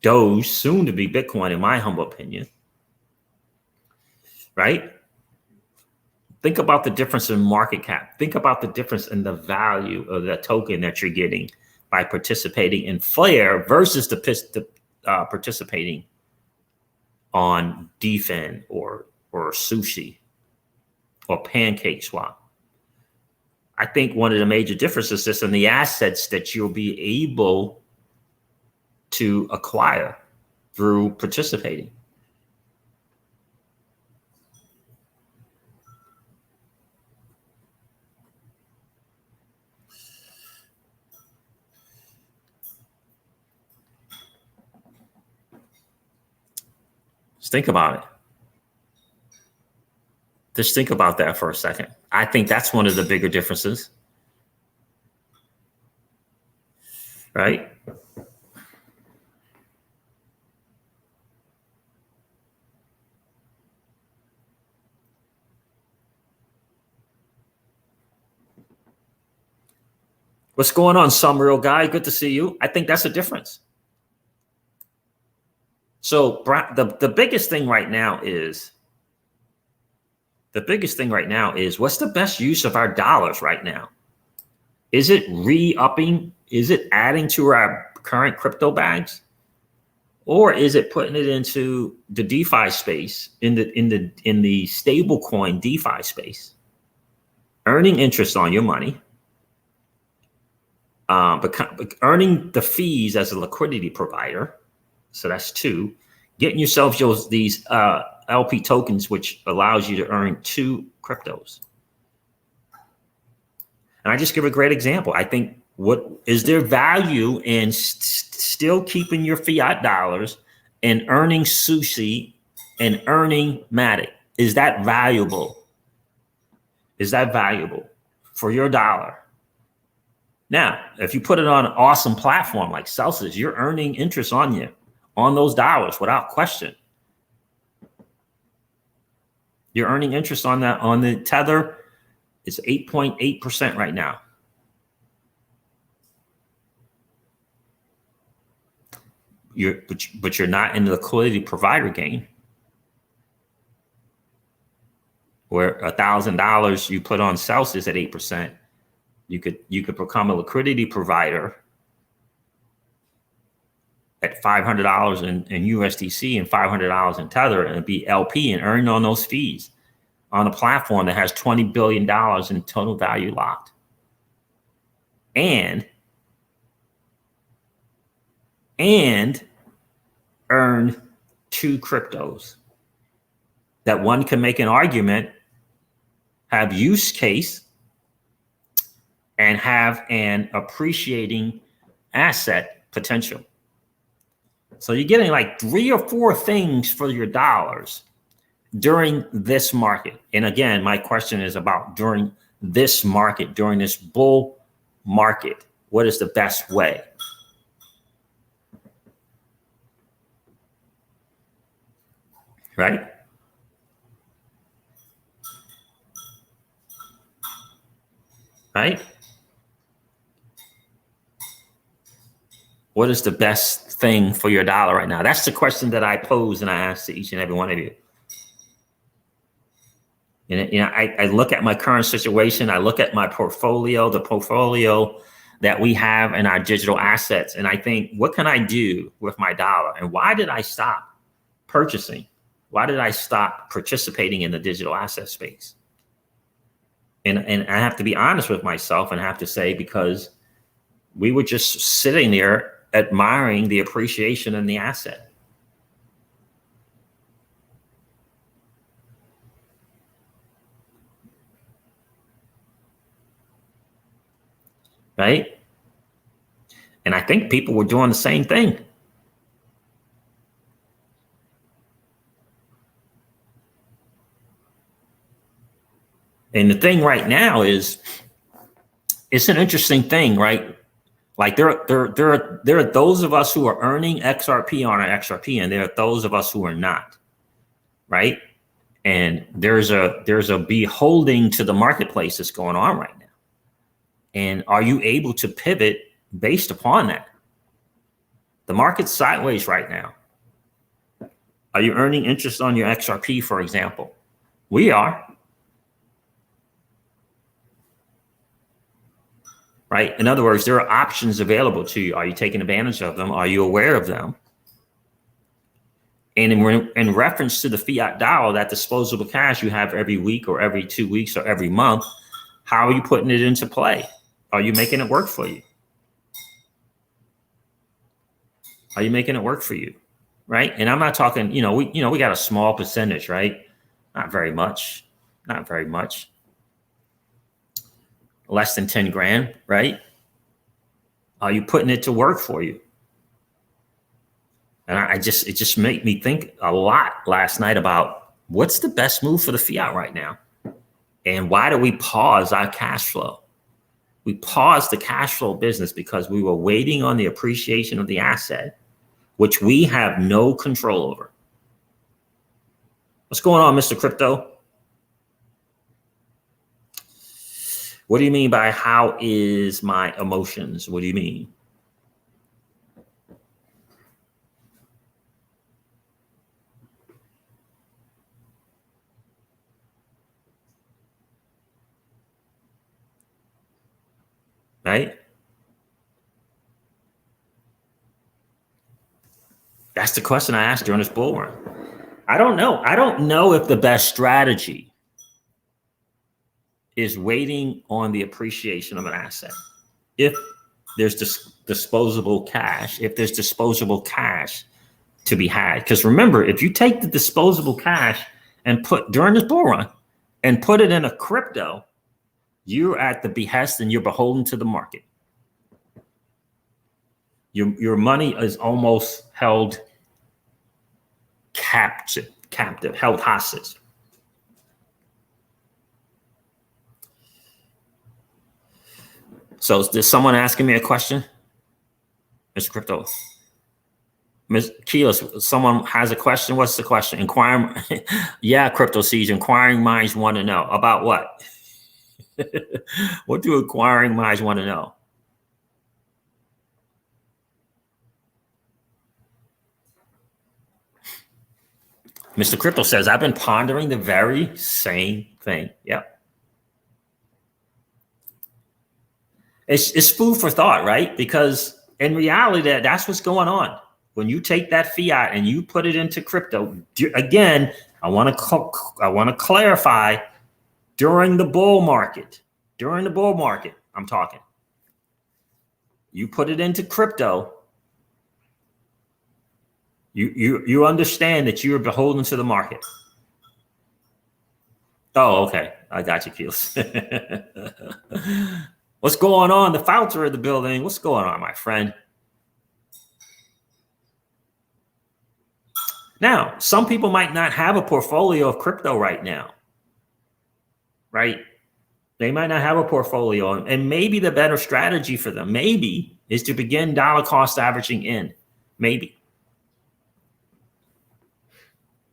Doge, soon to be Bitcoin, in my humble opinion, right? Think about the difference in market cap. Think about the difference in the value of the token that you're getting by participating in Flare versus the participating on DFIN or Sushi or Pancake Swap. I think one of the major differences is in the assets that you'll be able to acquire through participating. Just think about it. Just think about that for a second. I think that's one of the bigger differences, right? What's going on, some real guy? Good to see you. I think that's a difference. So the biggest thing right now is, what's the best use of our dollars right now? Is it re-upping? Is it adding to our current crypto bags? Or is it putting it into the DeFi space, in the stable coin DeFi space, earning interest on your money, but earning the fees as a liquidity provider? So that's two. Getting yourself these LP tokens, which allows you to earn 2 cryptos. And I just give a great example. I think, what is there value in still keeping your fiat dollars and earning Sushi and earning Matic? Is that valuable? Is that valuable for your dollar? Now, if you put it on an awesome platform like Celsius, you're earning interest on those dollars without question. You're earning interest on that. On the Tether, it's 8.8% right now. But you're not in the liquidity provider game, where $1,000 you put on Celsius at 8%, you could become a liquidity provider at $500 in USDC and $500 in Tether, and be LP and earn on those fees on a platform that has $20 billion in total value locked. And earn 2 cryptos that one can make an argument, have use case, and have an appreciating asset potential. So you're getting like 3 or 4 things for your dollars during this market. And again, my question is about during this market, during this bull market, what is the best way? Right? Right? What is the best thing for your dollar right now? That's the question that I pose and I ask to each and every one of you. And I look at my current situation. I look at my portfolio, the portfolio that we have in our digital assets. And I think, what can I do with my dollar? And why did I stop purchasing? Why did I stop participating in the digital asset space? And I have to be honest with myself and have to say, because we were just sitting there admiring the appreciation in the asset. Right? And I think people were doing the same thing. And the thing right now is, it's an interesting thing, right? Like there are those of us who are earning XRP on our XRP, and there are those of us who are not, right? And there's a beholding to the marketplace that's going on right now. And are you able to pivot based upon that? The market's sideways right now. Are you earning interest on your XRP, for example? We are. Right? In other words, there are options available to you. Are you taking advantage of them? Are you aware of them? And in reference to the fiat dollar, that disposable cash you have every week or every 2 weeks or every month, how are you putting it into play? Are you making it work for you? Are you making it work for you? Right? And I'm not talking, we got a small percentage, right? Not very much. Not very much. Less than 10 grand, right? Are you putting it to work for you? And it just made me think a lot last night about what's the best move for the fiat right now? And why do we pause our cash flow? We paused the cash flow business because we were waiting on the appreciation of the asset, which we have no control over. What's going on, Mr. Crypto? What do you mean by how is my emotions? What do you mean? Right? That's the question I asked during this bull run. I don't know. I don't know if the best strategy is waiting on the appreciation of an asset. If there's disposable cash, to be had. Because remember, if you take the disposable cash and put during this bull run and put it in a crypto, you're at the behest and you're beholden to the market. Your money is almost held captive, held hostage. So is someone asking me a question? Mr. Crypto. Ms. Keyless, someone has a question. What's the question? Inquiring. Yeah, Crypto Siege. Inquiring minds want to know. About what? What do inquiring minds want to know? Mr. Crypto says, I've been pondering the very same thing. Yep. It's food for thought, right? Because in reality, that's what's going on. When you take that fiat and you put it into crypto, again, I want to clarify, during the bull market, I'm talking. You put it into crypto, you understand that you are beholden to the market. Oh, okay. I got you, Keels. What's going on? The Fouter of the building. What's going on, my friend? Now, some people might not have a portfolio of crypto right now, right? They might not have a portfolio, and maybe the better strategy for them, maybe, is to begin dollar cost averaging in. Maybe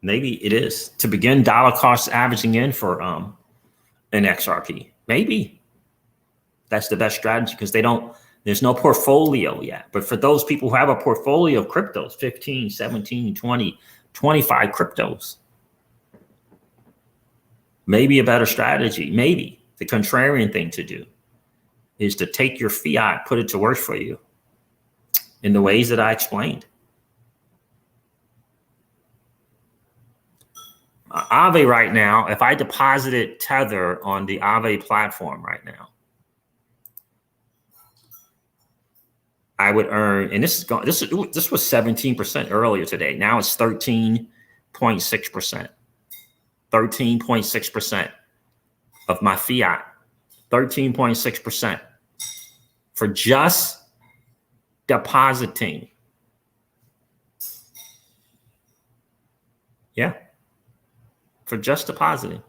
it is to begin dollar cost averaging in for an XRP. Maybe that's the best strategy because there's no portfolio yet. But for those people who have a portfolio of cryptos, 15, 17, 20, 25 cryptos, maybe a better strategy, maybe the contrarian thing to do is to take your fiat, put it to work for you in the ways that I explained. Aave right now, if I deposited Tether on the Aave platform right now, I would earn, and this was 17% earlier today. Now it's 13.6%. 13.6% of my fiat. 13.6% for just depositing. Yeah. For just depositing.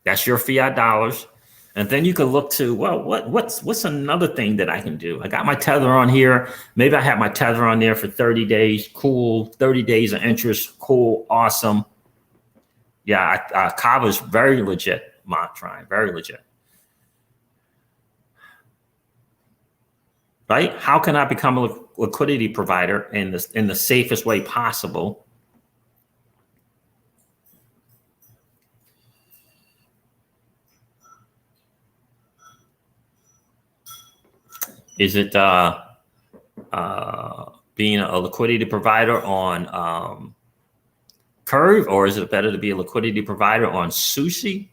That's your fiat dollars. And then you can look to, well, what's another thing that I can do? I got my Tether on here. Maybe I have my Tether on there for 30 days. Cool. 30 days of interest. Cool. Awesome. Yeah, Kava is very legit, Montrine. Very legit. Right? How can I become a liquidity provider in the safest way possible? Is it being a liquidity provider on Curve, or is it better to be a liquidity provider on Sushi,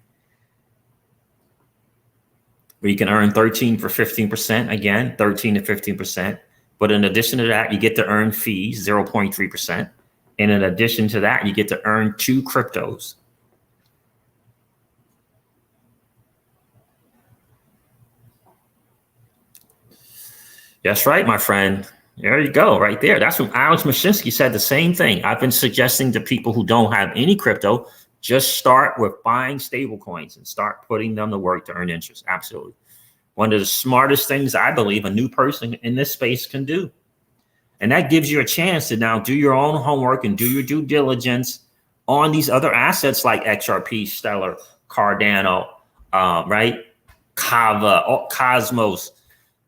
where you can earn 13 for 15%, again, 13 to 15%. But in addition to that, you get to earn fees, 0.3%. And in addition to that, you get to earn 2 cryptos. That's right, my friend. There you go, right there. That's what Alex Mashinsky said, the same thing. I've been suggesting to people who don't have any crypto, just start with buying stable coins and start putting them to work to earn interest. Absolutely. One of the smartest things I believe a new person in this space can do. And that gives you a chance to now do your own homework and do your due diligence on these other assets like XRP, Stellar, Cardano, right? Kava, Cosmos.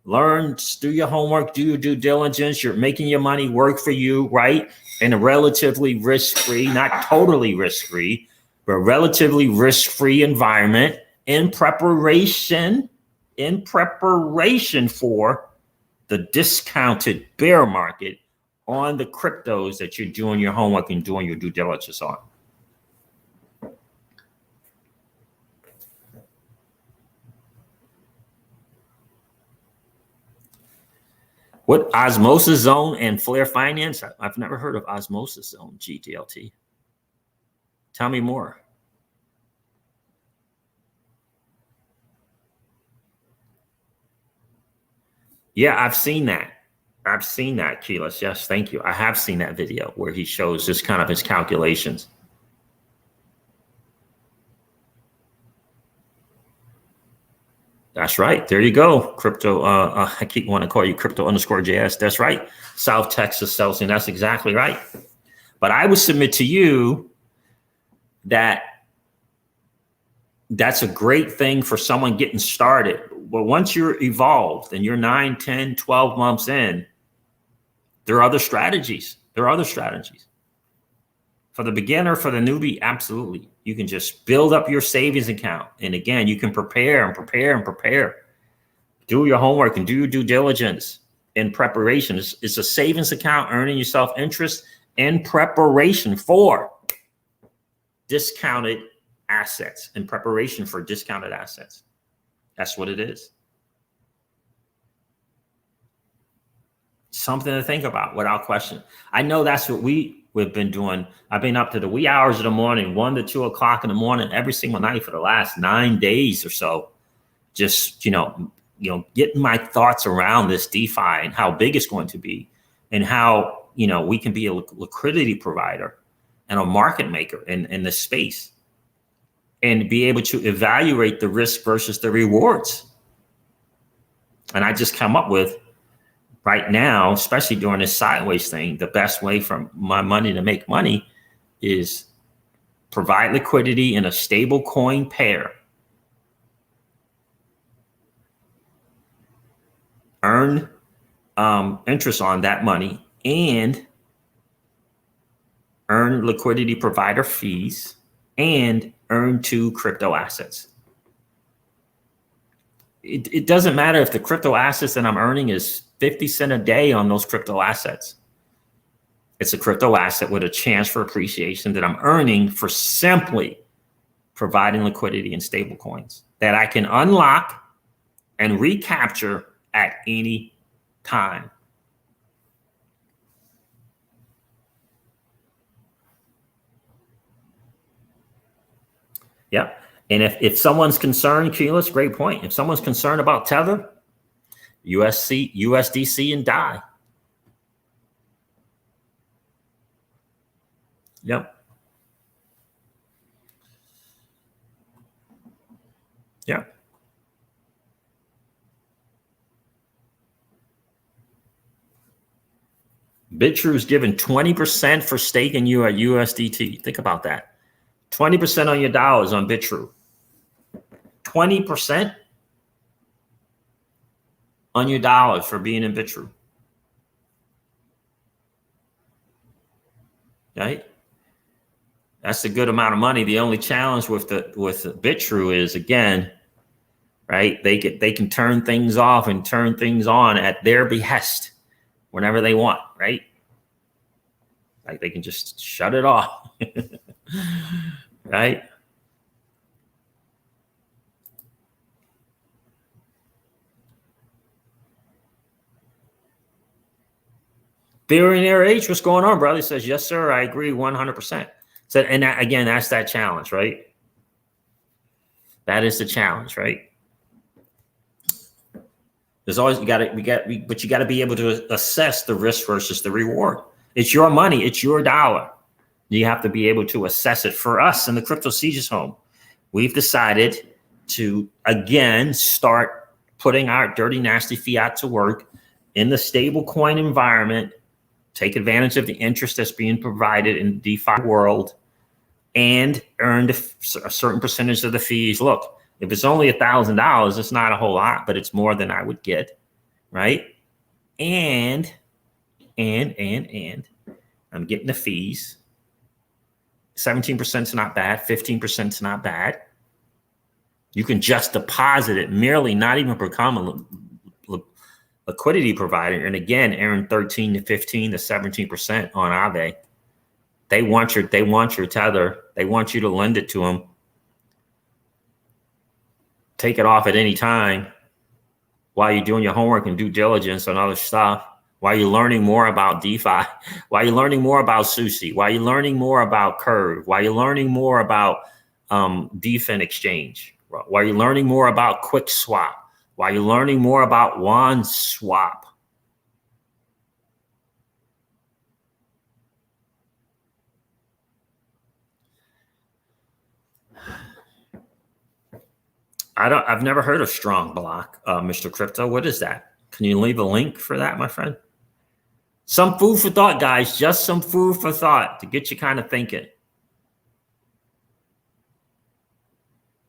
Learn, do your homework, do your due diligence. You're making your money work for you, right? In a relatively risk-free, not totally risk-free, but relatively risk-free environment in preparation for the discounted bear market on the cryptos that you're doing your homework and doing your due diligence on. What, Osmosis Zone and Flare Finance? I've never heard of Osmosis Zone, GTLT. Tell me more. Yeah, I've seen that. I've seen that, Keyless. Yes, thank you. I have seen that video where he shows just kind of his calculations. That's right. There you go. Crypto. I keep wanting to call you crypto_JS. That's right. South Texas Celsius. That's exactly right. But I would submit to you that that's a great thing for someone getting started. But once you're evolved and you're 9, 10, 12 months in, there are other strategies. There are other strategies. For the beginner, for the newbie, absolutely. You can just build up your savings account. And again, you can prepare and prepare and prepare. Do your homework and do your due diligence in preparation. It's a savings account earning yourself interest in preparation for discounted assets, in preparation for discounted assets. That's what it is. Something to think about without question. I know that's what we've been doing. I've been up to the wee hours of the morning, 1 to 2 o'clock in the morning, every single night for the last 9 days or so. Just, getting my thoughts around this DeFi and how big it's going to be and how, we can be a liquidity provider and a market maker in this space and be able to evaluate the risk versus the rewards. And I just come up with, right now, especially during this sideways thing, the best way for my money to make money is provide liquidity in a stable coin pair, earn interest on that money, and earn liquidity provider fees, and earn 2 crypto assets. It doesn't matter if the crypto assets that I'm earning is 50 cents a day on those crypto assets. It's a crypto asset with a chance for appreciation that I'm earning for simply providing liquidity in stable coins that I can unlock and recapture at any time. Yep. And if someone's concerned, Keyless, great point. If someone's concerned about Tether, USDC, and DAI. Yep. Yep. BitTrue's given 20% for staking you at USDT. Think about that. 20% on your dollars on BitTrue. 20% on your dollars for being in BitTrue. Right? That's a good amount of money. The only challenge with BitTrue is, again, right? They can turn things off and turn things on at their behest whenever they want, right? Like they can just shut it off, right? Billionaire H, what's going on, brother? He says, yes, sir, I agree 100%. So, and that, again, that's that challenge, right? That is the challenge, right? There's always, but you got to be able to assess the risk versus the reward. It's your money, it's your dollar. You have to be able to assess it. For us in the Crypto Sieges home, we've decided to, again, start putting our dirty, nasty fiat to work in the stable coin environment, take advantage of the interest that's being provided in the DeFi world, and earn a certain percentage of the fees. Look, if it's only $1,000, it's not a whole lot, but it's more than I would get, right? And I'm getting the fees. 17% is not bad. 15% is not bad. You can just deposit it merely, not even become a liquidity provider, and again, earn 13 to 15 to 17% on Aave. They want your Tether. They want you to lend it to them. Take it off at any time while you're doing your homework and due diligence on other stuff, while you're learning more about DeFi, while you're learning more about Sushi, while you're learning more about Curve, while you're learning more about DeFi exchange, while you're learning more about Quick Swap, while you're learning more about Wand Swap. I've never heard of Strong Block, Mr. Crypto. What is that? Can you leave a link for that, my friend? Some food for thought, guys. Just some food for thought to get you kind of thinking.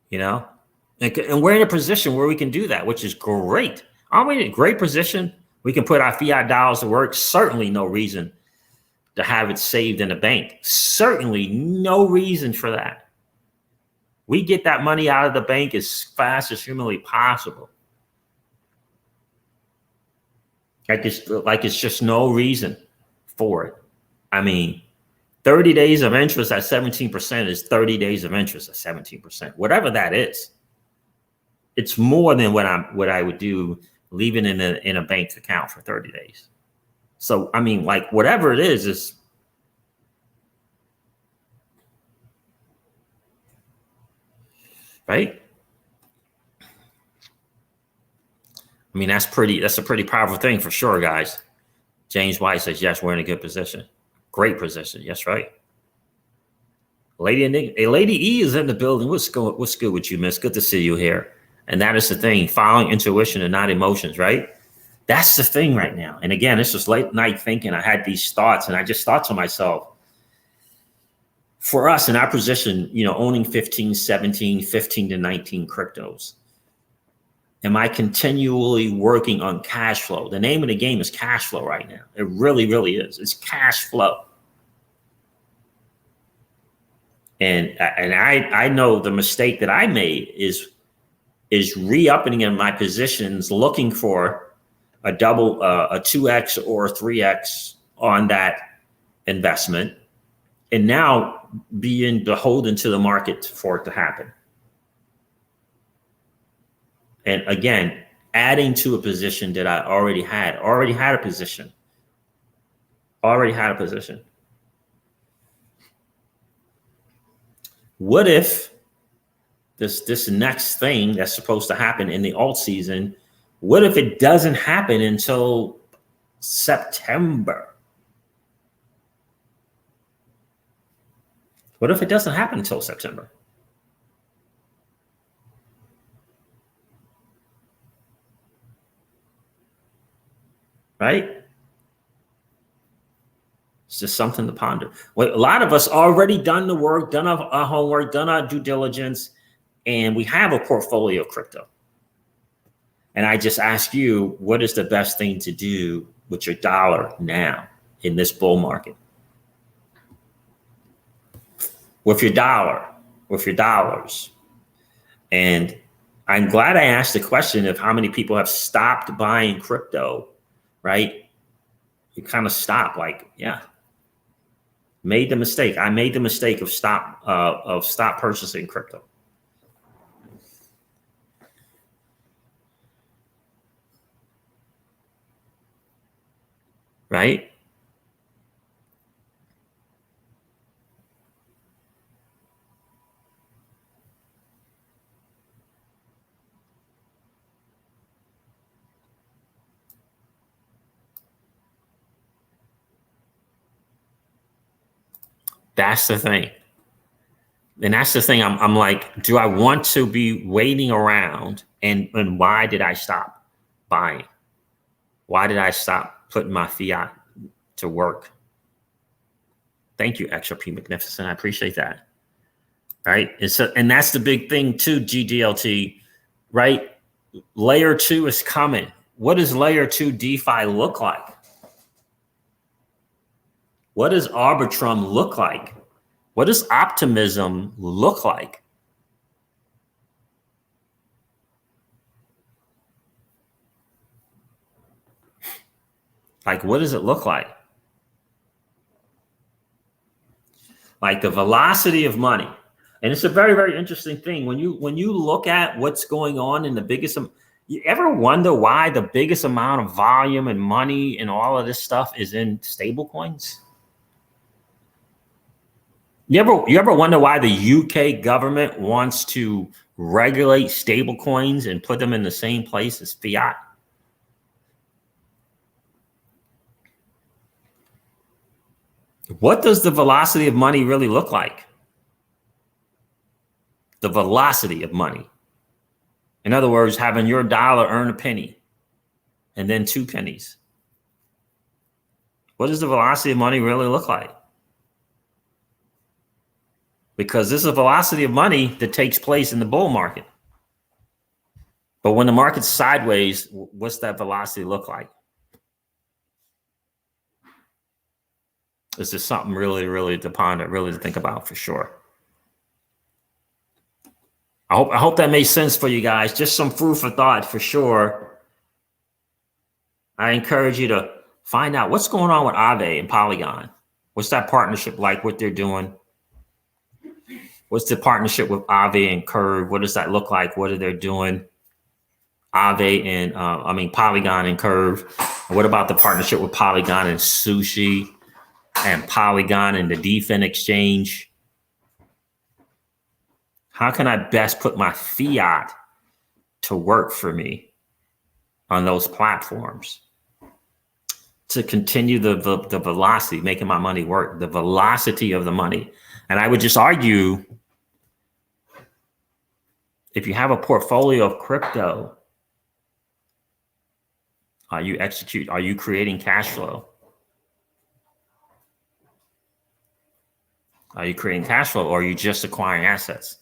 You know? And we're in a position where we can do that, which is great. Aren't we in a great position? We can put our fiat dollars to work. Certainly no reason to have it saved in a bank. Certainly no reason for that. We get that money out of the bank as fast as humanly possible. Like it's just no reason for it. I mean, 30 days of interest at 17% is 30 days of interest at 17%. Whatever that is, it's more than what I would do leaving in a bank account for 30 days. So I mean, like whatever it is right. I mean, that's a pretty powerful thing for sure, guys. James White says, yes, we're in a good position. Great position. Yes, right. Lady E is in the building. What's good with you, miss? Good to see you here. And that is the thing, following intuition and not emotions, right? That's the thing right now. And again, this was late night thinking. I had these thoughts and I just thought to myself, for us in our position, you know, owning 15, 17, 15 to 19 cryptos, am I continually working on cash flow? The name of the game is cash flow right now. It really, really is. It's cash flow. And I know the mistake that I made is re-upping in my positions, looking for a 2x or 3x on that investment, and now being beholden to the market for it to happen. And again, adding to a position that I already had a position. What if this next thing that's supposed to happen in the alt season, what if it doesn't happen until September? What if it doesn't happen until September? Right? It's just something to ponder. Well, a lot of us already done the work, done our homework, done our due diligence, and we have a portfolio of crypto. And I just ask you, what is the best thing to do with your dollar now in this bull market? With your dollar, with your dollars. And I'm glad I asked the question of how many people have stopped buying crypto, right? You kind of stop, like, yeah. Made the mistake. I made the mistake of stop purchasing crypto. Right? That's the thing. And that's the thing. I'm like, do I want to be waiting around? And why did I stop buying? Why did I stop putting my fiat to work? Thank you, XRP Magnificent. I appreciate that. Right. And that's the big thing too, GDLT, right? Layer 2 is coming. What does layer 2 DeFi look like? What does Arbitrum look like? What does optimism look like? Like, what does it look like? Like the velocity of money. And it's a very, very interesting thing. When you look at what's going on in the biggest, you ever wonder why the biggest amount of volume and money and all of this stuff is in stable coins? You ever wonder why the UK government wants to regulate stable coins and put them in the same place as fiat? What does the velocity of money really look like? The velocity of money. In other words, having your dollar earn a penny and then 2 pennies. What does the velocity of money really look like? Because this is a velocity of money that takes place in the bull market. But when the market's sideways, what's that velocity look like? This is something really, really to ponder, really to think about for sure. I hope that made sense for you guys. Just some food for thought for sure. I encourage you to find out what's going on with Aave and Polygon. What's that partnership like? What they're doing? What's the partnership with Aave and Curve? What does that look like? What are they doing? Aave and Polygon and Curve. What about the partnership with Polygon and Sushi and Polygon and the DFIN exchange? How can I best put my fiat to work for me on those platforms to continue the velocity, making my money work, the velocity of the money? And I would just argue, if you have a portfolio of crypto, are you creating cash flow? Are you creating cash flow, or are you just acquiring assets?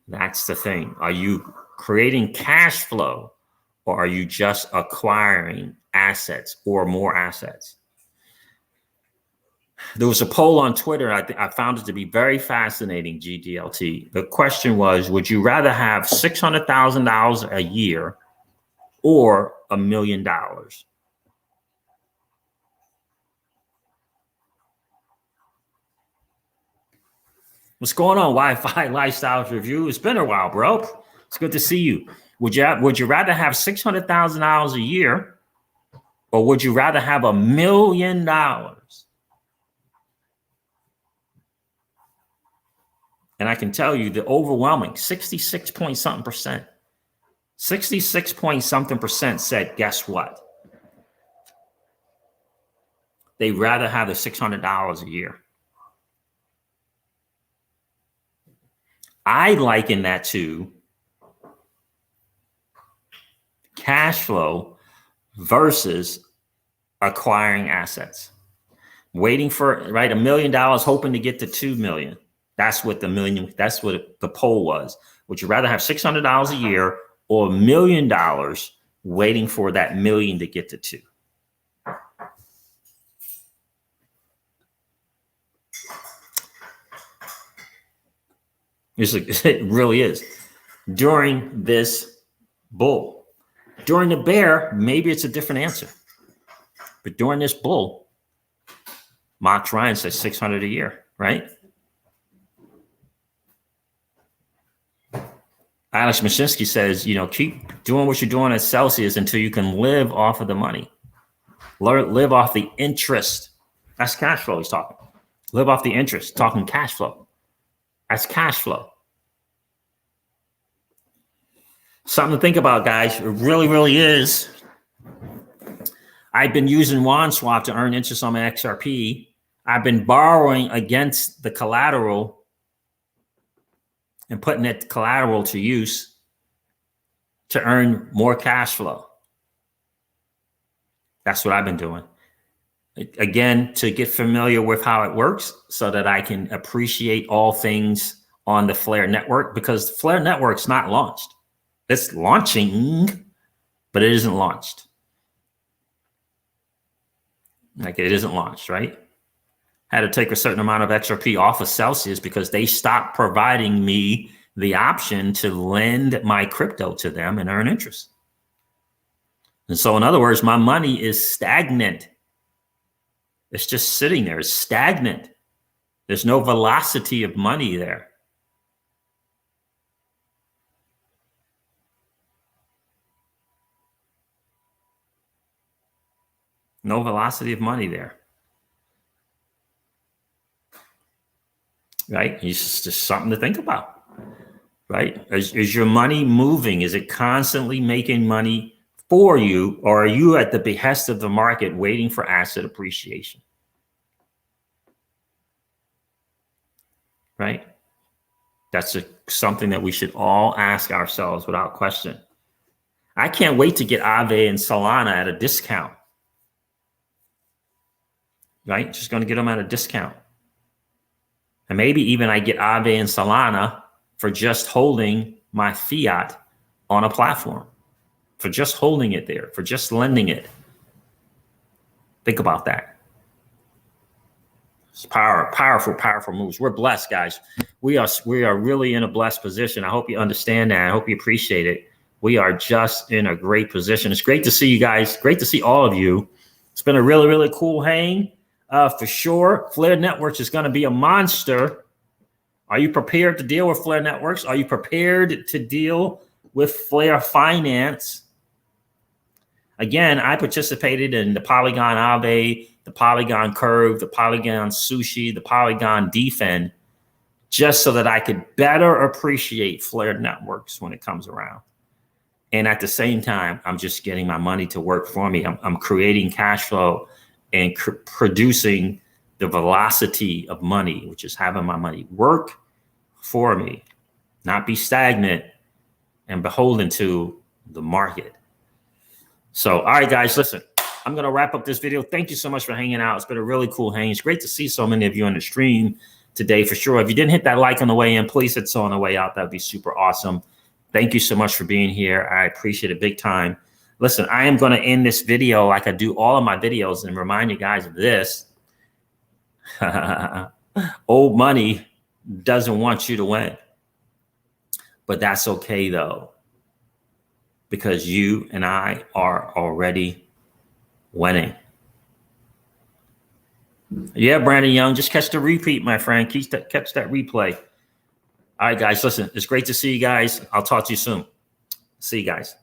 That's the thing. Are you creating cash flow, or are you just acquiring assets or more assets? There was a poll on Twitter. I found it to be very fascinating, GDLT. The question was, would you rather have $600,000 a year or $1 million? What's going on, Wi-Fi Lifestyles Review? It's been a while, bro. It's good to see you. Would you rather have $600,000 a year, or would you rather have $1 million? And I can tell you the overwhelming 66 point something percent, 66 point something percent said, guess what? They'd rather have the $600 a year. I liken that to cash flow versus acquiring assets. Waiting for, right, $1 million, hoping to get to 2 million. That's what the poll was. Would you rather have $600 a year or $1 million waiting for that million to get to 2? It really is. During this bull, during the bear, maybe it's a different answer. But during this bull, Max Ryan says 600 a year, right? Alex Mashinsky says, keep doing what you're doing at Celsius until you can live off of the money. Live off the interest. That's cash flow he's talking. Live off the interest, talking cash flow. That's cash flow. Something to think about, guys. It really, really is. I've been using WanSwap to earn interest on my XRP. I've been borrowing against the collateral and putting that collateral to use to earn more cash flow. That's what I've been doing. Again, to get familiar with how it works so that I can appreciate all things on the Flare network, because the Flare network's not launched. It's launching, but it isn't launched. Like, it isn't launched, right? Had to take a certain amount of XRP off of Celsius because they stopped providing me the option to lend my crypto to them and earn interest. And so, in other words, my money is stagnant. It's just sitting there. It's stagnant. There's no velocity of money there. No velocity of money there. Right? It's just something to think about. Right? Is your money moving? Is it constantly making money for you, or are you at the behest of the market waiting for asset appreciation? Right? That's something that we should all ask ourselves without question. I can't wait to get Aave and Solana at a discount. Right? Just going to get them at a discount. And maybe even I get Aave and Solana for just holding my fiat on a platform, for just holding it there, for just lending it. Think about that. It's powerful moves. We're blessed, guys. We are really in a blessed position. I hope you understand that. I hope you appreciate it. We are just in a great position. It's great to see you guys. Great to see all of you. It's been a really, really cool hang. For sure, Flare Networks is going to be a monster. Are you prepared to deal with Flare Networks? Are you prepared to deal with Flare Finance? Again, I participated in the Polygon Aave, the Polygon Curve, the Polygon Sushi, the Polygon Defend, just so that I could better appreciate Flare Networks when it comes around. And at the same time, I'm just getting my money to work for me. I'm creating cash flow and producing the velocity of money, which is having my money work for me, not be stagnant and beholden to the market. So, all right, guys, listen, I'm going to wrap up this video. Thank you so much for hanging out. It's been a really cool hang. It's great to see so many of you on the stream today, for sure. If you didn't hit that like on the way in, please hit so on the way out. That'd be super awesome. Thank you so much for being here. I appreciate it big time. Listen, I am going to end this video like I do all of my videos and remind you guys of this. Old money doesn't want you to win. But that's okay, though, because you and I are already winning. Yeah, Brandon Young, just catch the repeat, my friend. Catch that replay. All right, guys, listen, it's great to see you guys. I'll talk to you soon. See you guys.